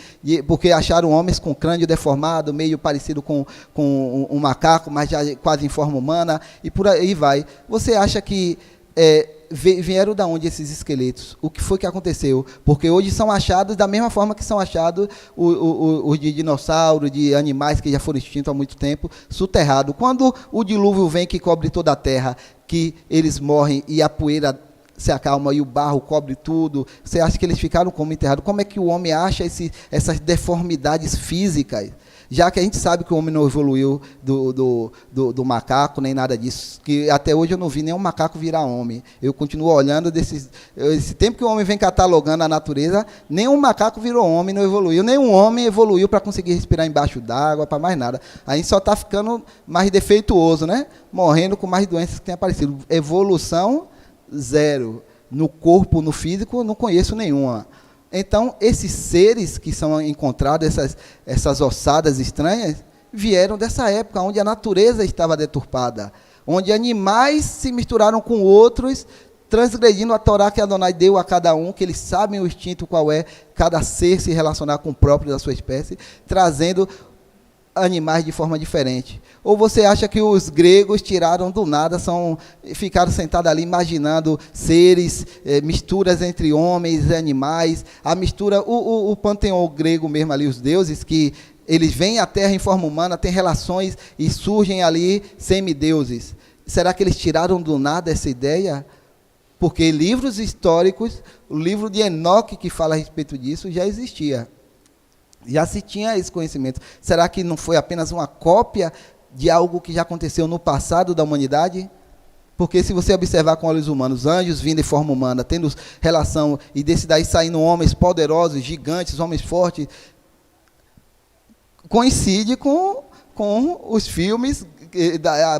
porque acharam homens com crânio deformado, meio parecido com um macaco, mas já quase em forma humana, e por aí vai. Você acha que vieram da onde esses esqueletos? O que foi que aconteceu? Porque hoje são achados da mesma forma que são achados os de dinossauros, de animais que já foram extintos há muito tempo, soterrado. Quando o dilúvio vem que cobre toda a terra, que eles morrem e a poeira se acalma e o barro cobre tudo, você acha que eles ficaram como enterrados? Como é que o homem acha essas deformidades físicas? Já que a gente sabe que o homem não evoluiu do macaco, nem nada disso, que até hoje eu não vi nenhum macaco virar homem. Eu continuo olhando esse tempo que o homem vem catalogando a natureza, nenhum macaco virou homem, não evoluiu, nenhum homem evoluiu para conseguir respirar embaixo d'água, para mais nada. A gente só está ficando mais defeituoso, né? Morrendo com mais doenças que têm aparecido. Evolução, zero. No corpo, no físico, não conheço nenhuma. Então, esses seres que são encontrados, essas ossadas estranhas, vieram dessa época, onde a natureza estava deturpada, onde animais se misturaram com outros, transgredindo a Torá que Adonai deu a cada um, que eles sabem o instinto qual é, cada ser se relacionar com o próprio da sua espécie, trazendo animais de forma diferente. Ou você acha que os gregos tiraram do nada, ficaram sentados ali imaginando seres, misturas entre homens e animais, a mistura, o panteão grego mesmo ali, os deuses, que eles vêm à Terra em forma humana, têm relações e surgem ali semideuses. Será que eles tiraram do nada essa ideia? Porque livros históricos, o livro de Enoque que fala a respeito disso, já existia. Já se tinha esse conhecimento. Será que não foi apenas uma cópia de algo que já aconteceu no passado da humanidade? Porque se você observar com olhos humanos, anjos vindo em forma humana, tendo relação, e desse daí saindo homens poderosos, gigantes, homens fortes, coincide com os filmes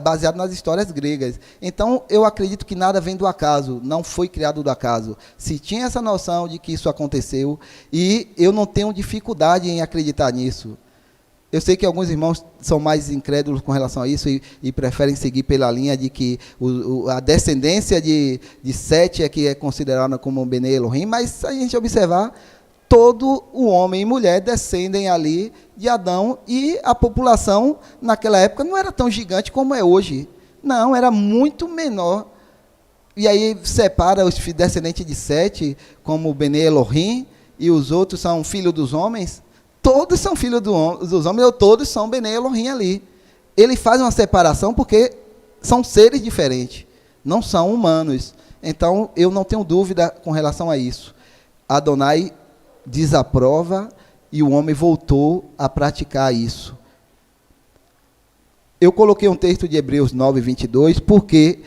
baseados nas histórias gregas. Então, eu acredito que nada vem do acaso, não foi criado do acaso. Se tinha essa noção de que isso aconteceu, e eu não tenho dificuldade em acreditar nisso. Eu sei que alguns irmãos são mais incrédulos com relação a isso e preferem seguir pela linha de que a descendência de Sete é que é considerada como Bene Elohim, mas se a gente observar, todo o homem e mulher descendem ali de Adão, e a população naquela época não era tão gigante como é hoje. Não, era muito menor. E aí separa os descendentes de Sete como Bene Elohim, e os outros são filhos dos homens. Todos são filhos dos homens, ou todos são Bene Elohim ali. ele faz uma separação porque são seres diferentes, não são humanos. Então, eu não tenho dúvida com relação a isso. Adonai desaprova e o homem voltou a praticar isso. Eu coloquei um texto de Hebreus 9, 22, porque,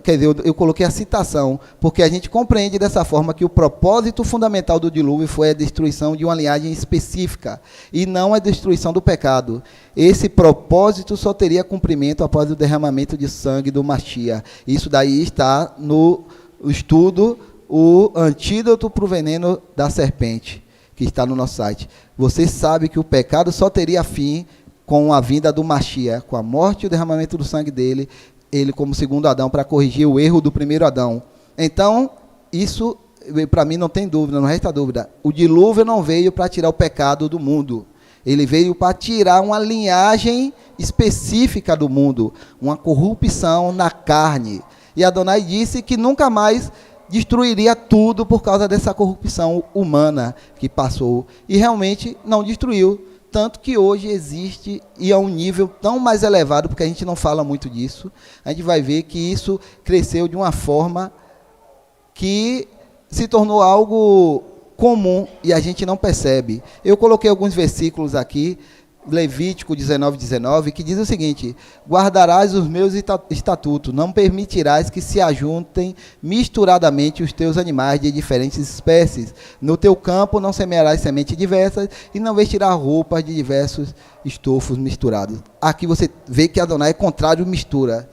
quer dizer, eu coloquei a citação, porque a gente compreende dessa forma que o propósito fundamental do dilúvio foi a destruição de uma linhagem específica, e não a destruição do pecado. Esse propósito só teria cumprimento após o derramamento de sangue do Mashiach. Isso daí está no estudo, o antídoto para o veneno da serpente, que está no nosso site. Você sabe que o pecado só teria fim com a vinda do Mashiach, com a morte e o derramamento do sangue dele, ele como segundo Adão, para corrigir o erro do primeiro Adão. Então, isso, para mim, não tem dúvida, não resta dúvida. O dilúvio não veio para tirar o pecado do mundo. Ele veio para tirar uma linhagem específica do mundo, uma corrupção na carne. E Adonai disse que nunca mais destruiria tudo por causa dessa corrupção humana que passou. E realmente não destruiu. Tanto que hoje existe, e a um nível tão mais elevado, porque a gente não fala muito disso, a gente vai ver que isso cresceu de uma forma que se tornou algo comum e a gente não percebe. Eu coloquei alguns versículos aqui, Levítico 19, 19, que diz o seguinte: guardarás os meus estatutos, não permitirás que se ajuntem misturadamente os teus animais de diferentes espécies. No teu campo não semearás sementes diversas e não vestirás roupas de diversos estofos misturados. Aqui você vê que Adonai é contrário mistura.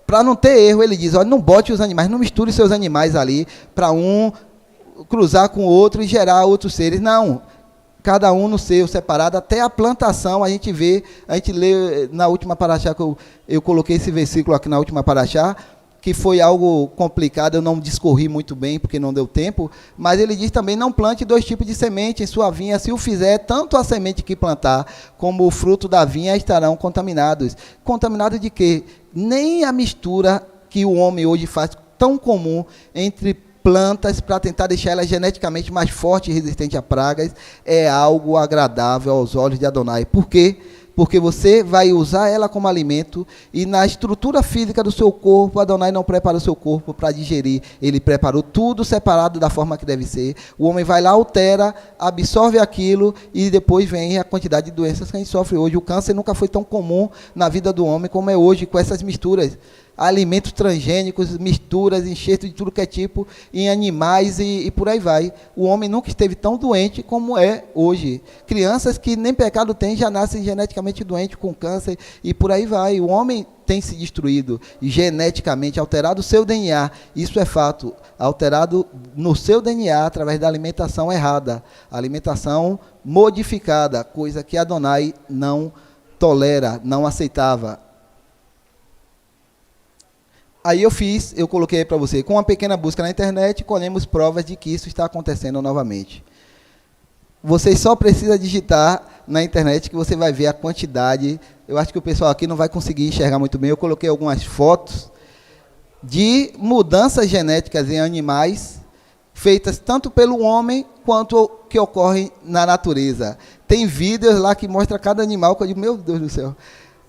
Para não ter erro, ele diz: olha, não bote os animais, não misture seus animais ali para um cruzar com o outro e gerar outros seres. Não. Cada um no seu, separado, até a plantação, a gente lê na última paraxá, que eu coloquei esse versículo aqui na última paraxá, que foi algo complicado, eu não discorri muito bem, porque não deu tempo, mas ele diz também, não plante 2 tipos de semente em sua vinha, se o fizer, tanto a semente que plantar, como o fruto da vinha estarão contaminados. Contaminados de quê? Nem a mistura que o homem hoje faz, tão comum, entre plantas para tentar deixar ela geneticamente mais forte e resistente a pragas, é algo agradável aos olhos de Adonai. Por quê? Porque você vai usar ela como alimento e na estrutura física do seu corpo, Adonai não prepara o seu corpo para digerir. Ele preparou tudo separado da forma que deve ser. O homem vai lá, altera, absorve aquilo e depois vem a quantidade de doenças que a gente sofre hoje. O câncer nunca foi tão comum na vida do homem como é hoje, com essas misturas. Alimentos transgênicos, misturas, enxertos de tudo que é tipo, em animais e por aí vai. O homem nunca esteve tão doente como é hoje. Crianças que nem pecado têm, já nascem geneticamente doentes, com câncer, e por aí vai. O homem tem se destruído, geneticamente, alterado o seu DNA. Isso é fato. Alterado no seu DNA, através da alimentação errada. Alimentação modificada, coisa que Adonai não tolera, não aceitava. Aí eu coloquei para você, com uma pequena busca na internet, colhemos provas de que isso está acontecendo novamente. Você só precisa digitar na internet que você vai ver a quantidade. Eu acho que o pessoal aqui não vai conseguir enxergar muito bem. Eu coloquei algumas fotos de mudanças genéticas em animais, feitas tanto pelo homem quanto que ocorrem na natureza. Tem vídeos lá que mostram cada animal, que eu digo, meu Deus do céu.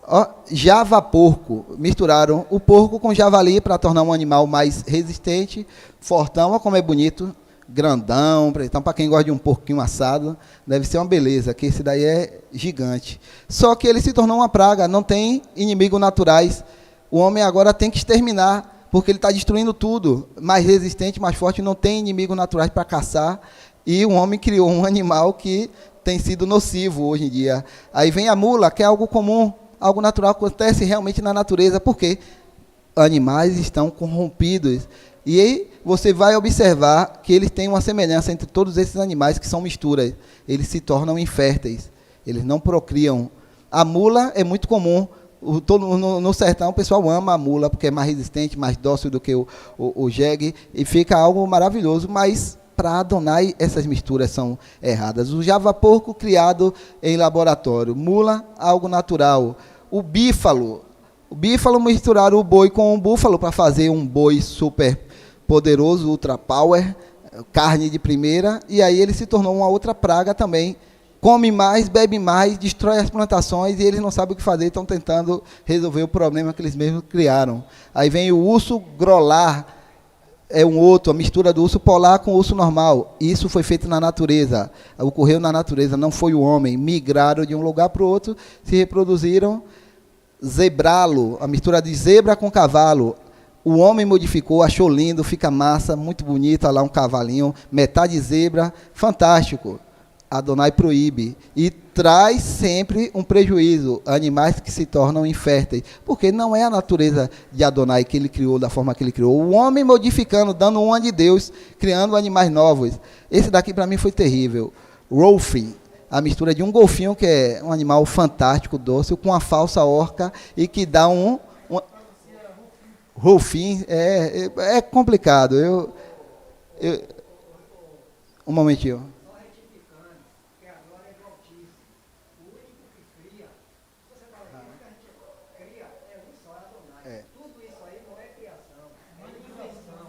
Ó, java-porco, misturaram o porco com javali para tornar um animal mais resistente, fortão, olha como é bonito, grandão. Então, para quem gosta de um porquinho assado, deve ser uma beleza, que esse daí é gigante. Só que ele se tornou uma praga, não tem inimigos naturais. O homem agora tem que exterminar, porque ele está destruindo tudo. Mais resistente, mais forte, não tem inimigos naturais para caçar. E o homem criou um animal que tem sido nocivo hoje em dia. Aí vem a mula, que é algo comum, algo natural, acontece realmente na natureza, porque animais estão corrompidos. E aí você vai observar que eles têm uma semelhança entre todos esses animais que são misturas. Eles se tornam inférteis, eles não procriam. A mula é muito comum, no sertão o pessoal ama a mula, porque é mais resistente, mais dócil do que o jegue, e fica algo maravilhoso, mas para Adonai essas misturas são erradas. O java-porco criado em laboratório, mula, algo natural. O bífalo misturaram o boi com o búfalo para fazer um boi super poderoso, ultra power, carne de primeira, e aí ele se tornou uma outra praga também, come mais, bebe mais, destrói as plantações e eles não sabem o que fazer, estão tentando resolver o problema que eles mesmos criaram. Aí vem o urso grolar, é um outro, a mistura do urso polar com o urso normal. Isso foi feito na natureza, ocorreu na natureza, não foi o homem. Migraram de um lugar para o outro, se reproduziram. Zebralo, a mistura de zebra com cavalo. O homem modificou, achou lindo, fica massa, muito bonito, olha lá um cavalinho, metade zebra, fantástico. Adonai proíbe e traz sempre um prejuízo, animais que se tornam inférteis, porque não é a natureza de Adonai que ele criou da forma que ele criou, o homem modificando, dando uma de Deus, criando animais novos. Esse daqui para mim foi terrível. Rolfing, a mistura de um golfinho, que é um animal fantástico, doce, com uma falsa orca e que dá Rolfing, é complicado. Um momentinho.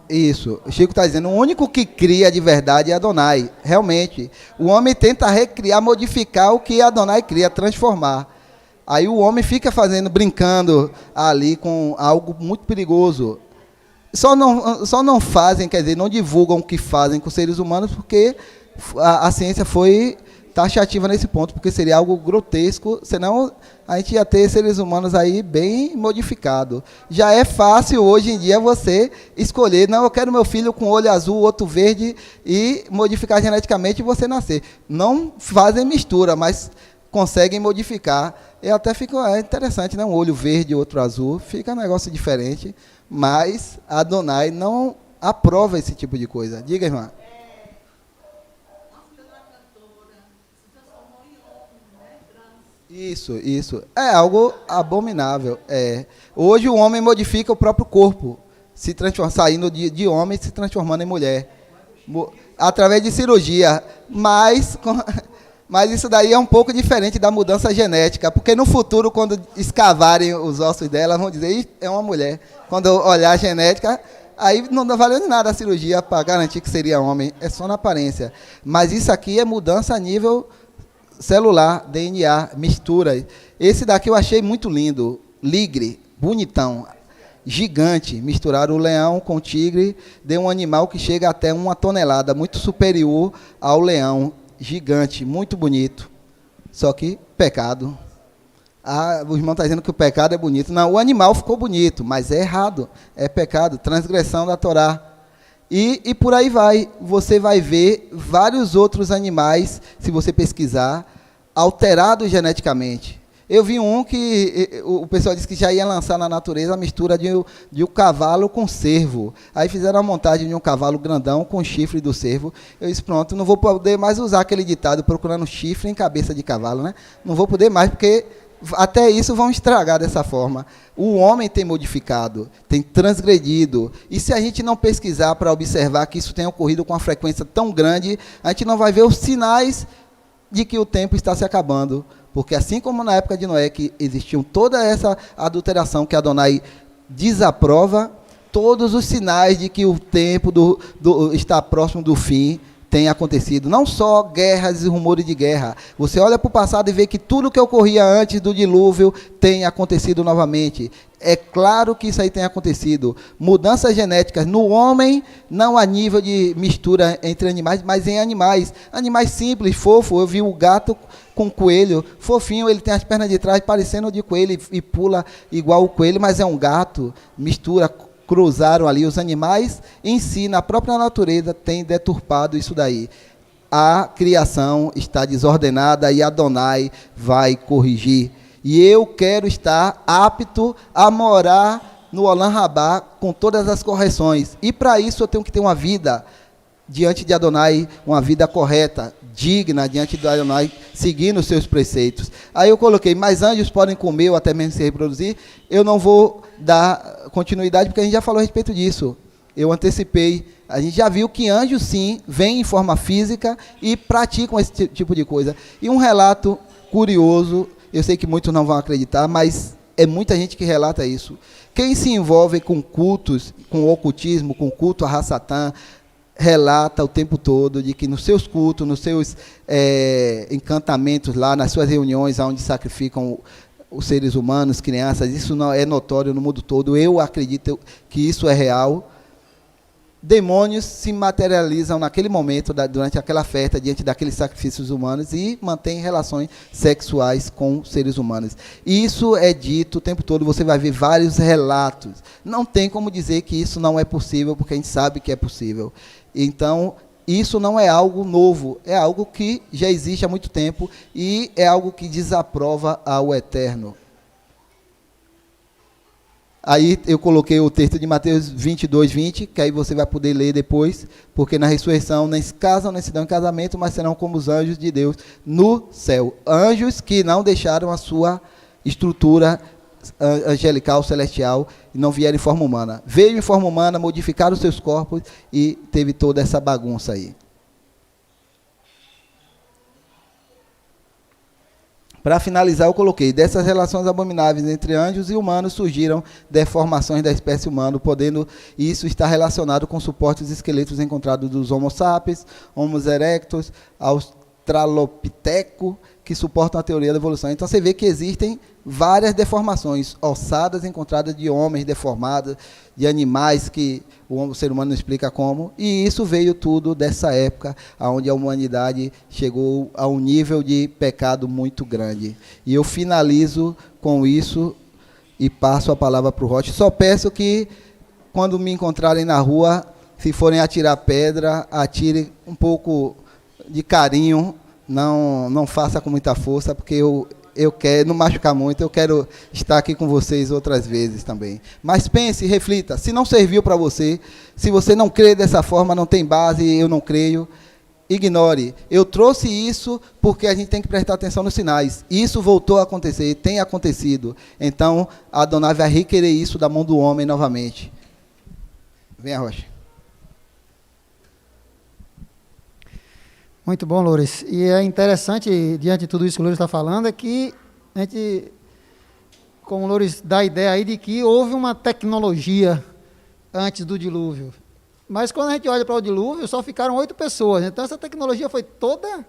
Isso, o Chico está dizendo, o único que cria de verdade é Adonai, realmente. O homem tenta recriar, modificar o que Adonai cria, transformar. Aí o homem fica brincando ali com algo muito perigoso. Só não fazem, quer dizer, não divulgam o que fazem com os seres humanos, porque a ciência foi taxativa nesse ponto, porque seria algo grotesco, senão a gente ia ter seres humanos aí bem modificados. Já é fácil hoje em dia você escolher, não, eu quero meu filho com olho azul, outro verde, e modificar geneticamente e você nascer. Não fazem mistura, mas conseguem modificar. E até fica interessante, né? Um olho verde, outro azul, fica um negócio diferente, mas a Adonai não aprova esse tipo de coisa. Diga, irmã. Isso. É algo abominável. Hoje o homem modifica o próprio corpo, saindo de homem e se transformando em mulher, através de cirurgia. Mas isso daí é um pouco diferente da mudança genética, porque no futuro, quando escavarem os ossos dela, vão dizer, é uma mulher. Quando olhar a genética, aí não valeu de nada a cirurgia para garantir que seria homem, é só na aparência. Mas isso aqui é mudança a nível celular, DNA, mistura. Esse daqui eu achei muito lindo, ligre, bonitão, gigante. Misturaram o leão com o tigre, deu um animal que chega até 1 tonelada, muito superior ao leão, gigante, muito bonito. Só que pecado. O irmão está dizendo que o pecado é bonito. Não, o animal ficou bonito, mas é errado, é pecado, transgressão da Torá. E por aí vai, você vai ver vários outros animais, se você pesquisar, alterados geneticamente. Eu vi um que o pessoal disse que já ia lançar na natureza a mistura de um cavalo com cervo. Aí fizeram a montagem de um cavalo grandão com chifre do cervo. Eu disse, pronto, não vou poder mais usar aquele ditado procurando chifre em cabeça de cavalo, né? Não vou poder mais, porque até isso vão estragar dessa forma. O homem tem modificado, tem transgredido. E se a gente não pesquisar para observar que isso tem ocorrido com uma frequência tão grande, a gente não vai ver os sinais de que o tempo está se acabando. Porque assim como na época de Noé, que existiam toda essa adulteração que Adonai desaprova, todos os sinais de que o tempo está próximo do fim tem acontecido. Não só guerras e rumores de guerra. Você olha para o passado e vê que tudo que ocorria antes do dilúvio tem acontecido novamente. É claro que isso aí tem acontecido. Mudanças genéticas no homem, não a nível de mistura entre animais, mas em animais. Animais simples, fofos. Eu vi o gato com coelho, fofinho, ele tem as pernas de trás parecendo de coelho e pula igual o coelho, mas é um gato. Mistura, cruzaram ali os animais, em si, na própria natureza, tem deturpado isso daí. A criação está desordenada e Adonai vai corrigir. E eu quero estar apto a morar no Olam Rabá com todas as correções. E para isso eu tenho que ter uma vida diante de Adonai, uma vida correta, digna diante de Adonai, seguindo os seus preceitos. Aí eu coloquei, mas anjos podem comer ou até mesmo se reproduzir. Eu não vou dar continuidade, porque a gente já falou a respeito disso. Eu antecipei. A gente já viu que anjos, sim, vêm em forma física e praticam esse tipo de coisa. E um relato curioso, eu sei que muitos não vão acreditar, mas é muita gente que relata isso. Quem se envolve com cultos, com ocultismo, com culto a Ra-Satã, relata o tempo todo de que nos seus cultos, nos seus encantamentos lá, nas suas reuniões onde sacrificam os seres humanos, crianças, isso não é notório no mundo todo, eu acredito que isso é real. Demônios se materializam naquele momento, durante aquela festa, diante daqueles sacrifícios humanos e mantêm relações sexuais com seres humanos. Isso é dito o tempo todo, você vai ver vários relatos. Não tem como dizer que isso não é possível, porque a gente sabe que é possível. Então, isso não é algo novo, é algo que já existe há muito tempo e é algo que desaprova ao Eterno. Aí eu coloquei o texto de Mateus 22, 20, que aí você vai poder ler depois, porque na ressurreição nem se casam, nem se dão em casamento, mas serão como os anjos de Deus no céu. Anjos que não deixaram a sua estrutura angelical, celestial, e não vieram em forma humana. Veio em forma humana, modificaram os seus corpos e teve toda essa bagunça aí. Para finalizar, eu coloquei, dessas relações abomináveis entre anjos e humanos surgiram deformações da espécie humana, podendo isso estar relacionado com suportes esqueletos encontrados dos Homo sapiens, Homo erectus, Australopiteco, que suportam a teoria da evolução. Então, você vê que existem várias deformações, ossadas encontradas de homens deformados, de animais que o ser humano não explica como, e isso veio tudo dessa época, onde a humanidade chegou a um nível de pecado muito grande. E eu finalizo com isso e passo a palavra para o Rocha. Só peço que, quando me encontrarem na rua, se forem atirar pedra, atirem um pouco de carinho, não faça com muita força, porque eu quero não machucar muito, eu quero estar aqui com vocês outras vezes também. Mas pense, reflita, se não serviu para você, se você não crê dessa forma, não tem base, eu não creio, ignore. Eu trouxe isso porque a gente tem que prestar atenção nos sinais. Isso voltou a acontecer, tem acontecido. Então, Adonai vai requerer isso da mão do homem novamente. Venha, Rocha. Muito bom, Loures. E é interessante, diante de tudo isso que o Loures está falando, é que a gente, como o Loures dá a ideia aí de que houve uma tecnologia antes do dilúvio. Mas quando a gente olha para o dilúvio, só ficaram 8 pessoas. Então, essa tecnologia foi toda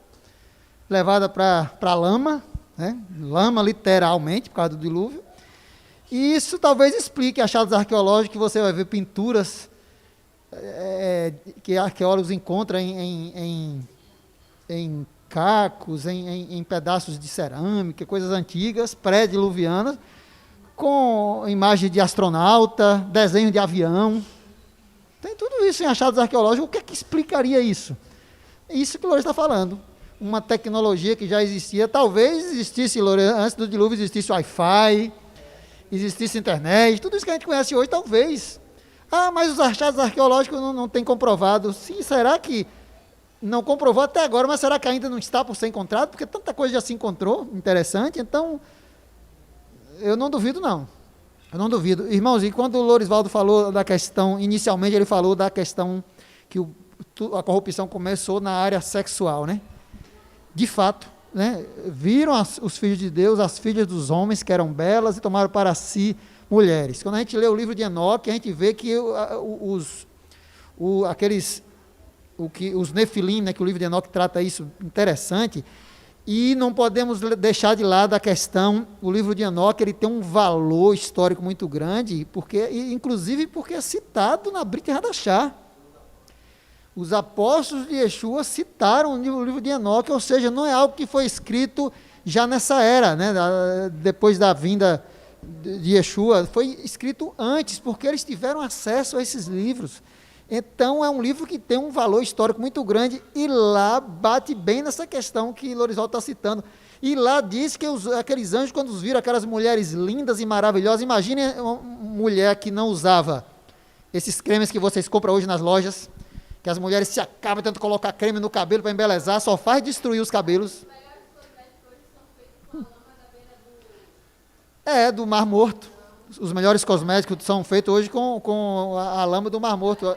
levada para a lama, né? Lama literalmente, por causa do dilúvio. E isso talvez explique achados arqueológicos, que você vai ver pinturas que arqueólogos encontram em cacos, em pedaços de cerâmica, coisas antigas, pré-diluvianas, com imagem de astronauta, desenho de avião. Tem tudo isso em achados arqueológicos. O que é que explicaria isso? Isso que o Loures está falando. Uma tecnologia que já existia, talvez existisse, Loures, antes do dilúvio existisse Wi-Fi, existisse internet, tudo isso que a gente conhece hoje, talvez. Ah, mas os achados arqueológicos não têm comprovado. Sim, será que não comprovou até agora, mas será que ainda não está por ser encontrado? Porque tanta coisa já se encontrou, interessante. Então, eu não duvido, não. Eu não duvido. Irmãos, e quando o Lorisvaldo falou da questão, inicialmente ele falou da questão que a corrupção começou na área sexual, né? De fato, né? Viram os filhos de Deus, as filhas dos homens que eram belas e tomaram para si mulheres. Quando a gente lê o livro de Enoque, a gente vê que os Nefilim, né, que o livro de Enoque trata isso, interessante, e não podemos deixar de lado a questão, o livro de Enoque, ele tem um valor histórico muito grande, inclusive porque é citado na Brit Hadashah. Os apóstolos de Yeshua citaram o livro de Enoque, ou seja, não é algo que foi escrito já nessa era, né, depois da vinda de Yeshua, foi escrito antes, porque eles tiveram acesso a esses livros. Então, é um livro que tem um valor histórico muito grande, e lá bate bem nessa questão que Lorisvaldo está citando. E lá diz que aqueles anjos, quando viram aquelas mulheres lindas e maravilhosas, imagine uma mulher que não usava esses cremes que vocês compram hoje nas lojas, que as mulheres se acabam tentando colocar creme no cabelo para embelezar, só faz destruir os cabelos. Do Mar Morto. Os melhores cosméticos são feitos hoje com a lama do Mar Morto.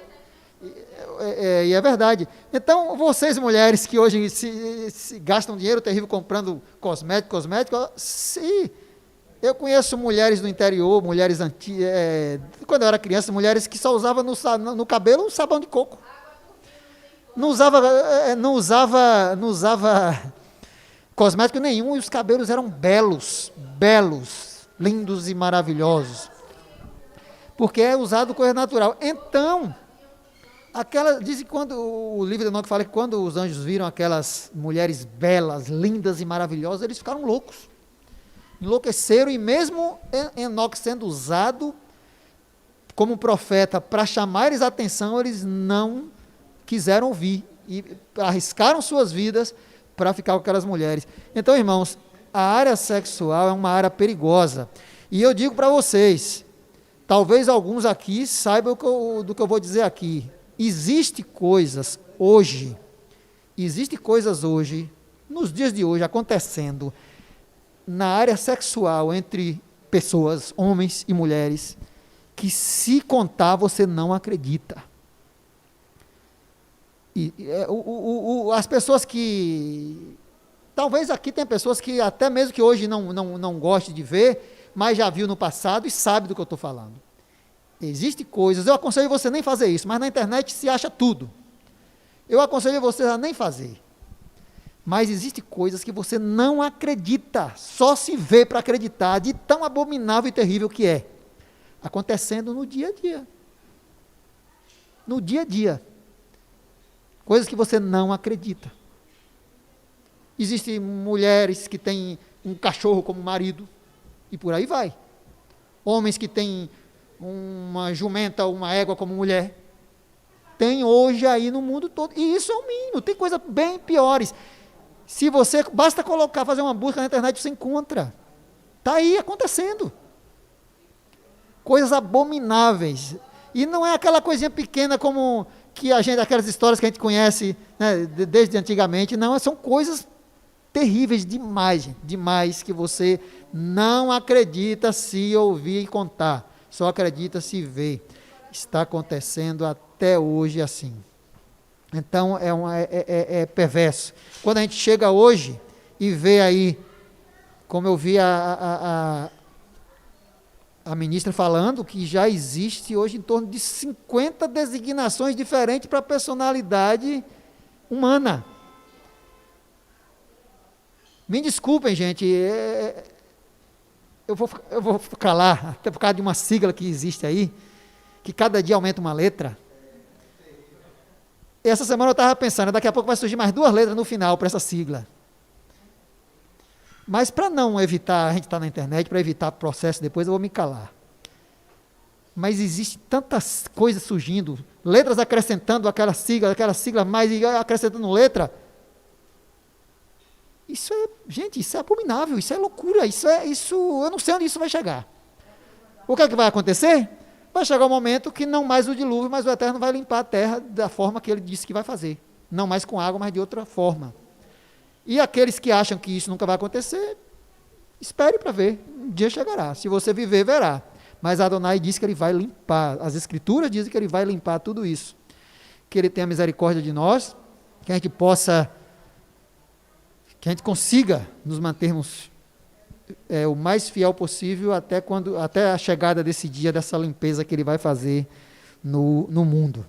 E é verdade. Então, vocês mulheres que hoje se gastam dinheiro terrível comprando cosmético, se eu conheço mulheres do interior, mulheres antigas, quando eu era criança, mulheres que só usavam no cabelo sabão de coco. não usava cosmético nenhum, e os cabelos eram belos, lindos e maravilhosos, porque é usado coisa natural. Então, diz que quando o livro de Enoque fala que quando os anjos viram aquelas mulheres belas, lindas e maravilhosas, eles ficaram loucos, enlouqueceram, e mesmo Enoque sendo usado como profeta para chamar eles a atenção, eles não quiseram ouvir e arriscaram suas vidas para ficar com aquelas mulheres. Então, irmãos, a área sexual é uma área perigosa, e eu digo para vocês, talvez alguns aqui saibam do que eu vou dizer aqui. Existem coisas hoje, nos dias de hoje, acontecendo na área sexual entre pessoas, homens e mulheres, que se contar você não acredita. As pessoas que... Talvez aqui tem pessoas que até mesmo que hoje não gostem de ver, mas já viu no passado e sabe do que eu estou falando. Existem coisas, eu aconselho você nem fazer isso, mas na internet se acha tudo. Eu aconselho você a nem fazer. Mas existem coisas que você não acredita, só se vê para acreditar, de tão abominável e terrível que é. Acontecendo no dia a dia. No dia a dia. Coisas que você não acredita. Existem mulheres que têm um cachorro como marido, e por aí vai. Homens que têm uma jumenta, uma égua como mulher. Tem hoje aí no mundo todo, e isso é o mínimo, tem coisas bem piores. Se você, basta fazer uma busca na internet, você encontra. Está aí acontecendo. Coisas abomináveis. E não é aquela coisinha pequena como aquelas histórias que a gente conhece, né, desde antigamente. Não, são coisas terríveis demais, gente, demais, que você não acredita se ouvir e contar. Só acredita se ver. Está acontecendo até hoje assim. Então, é perverso. Quando a gente chega hoje e vê aí, como eu vi a ministra falando, que já existe hoje em torno de 50 designações diferentes para a personalidade humana. Me desculpem, gente, eu vou calar, até por causa de uma sigla que existe aí, que cada dia aumenta uma letra. Essa semana eu estava pensando, daqui a pouco vai surgir mais 2 letras no final para essa sigla. Mas para não evitar, a gente está na internet, para evitar processo depois, eu vou me calar. Mas existe tantas coisas surgindo, letras acrescentando aquela sigla mais, e acrescentando letra. Gente, isso é abominável, isso é loucura, eu não sei onde isso vai chegar. O que é que vai acontecer? Vai chegar um momento que não mais o dilúvio, mas o Eterno vai limpar a terra da forma que ele disse que vai fazer. Não mais com água, mas de outra forma. E aqueles que acham que isso nunca vai acontecer, espere para ver, um dia chegará. Se você viver, verá. Mas Adonai disse que ele vai limpar, as escrituras dizem que ele vai limpar tudo isso. Que ele tenha misericórdia de nós, que a gente consiga nos mantermos o mais fiel possível até a chegada desse dia, dessa limpeza que ele vai fazer no mundo.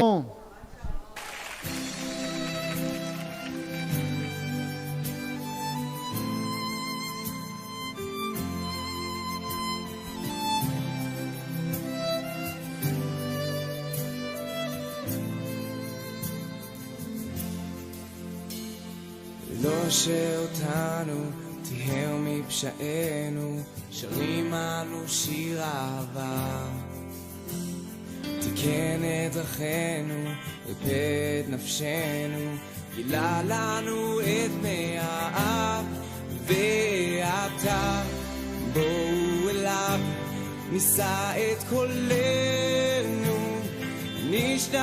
Bom, לא שאותנו תיהר מפשענו, שרים אנו שיר אהבה. תיקן את דרכינו, ריפא את נפשנו, גילה לנו את פני האב. ועתה בואו אליו, נישא את קולנו, נשתח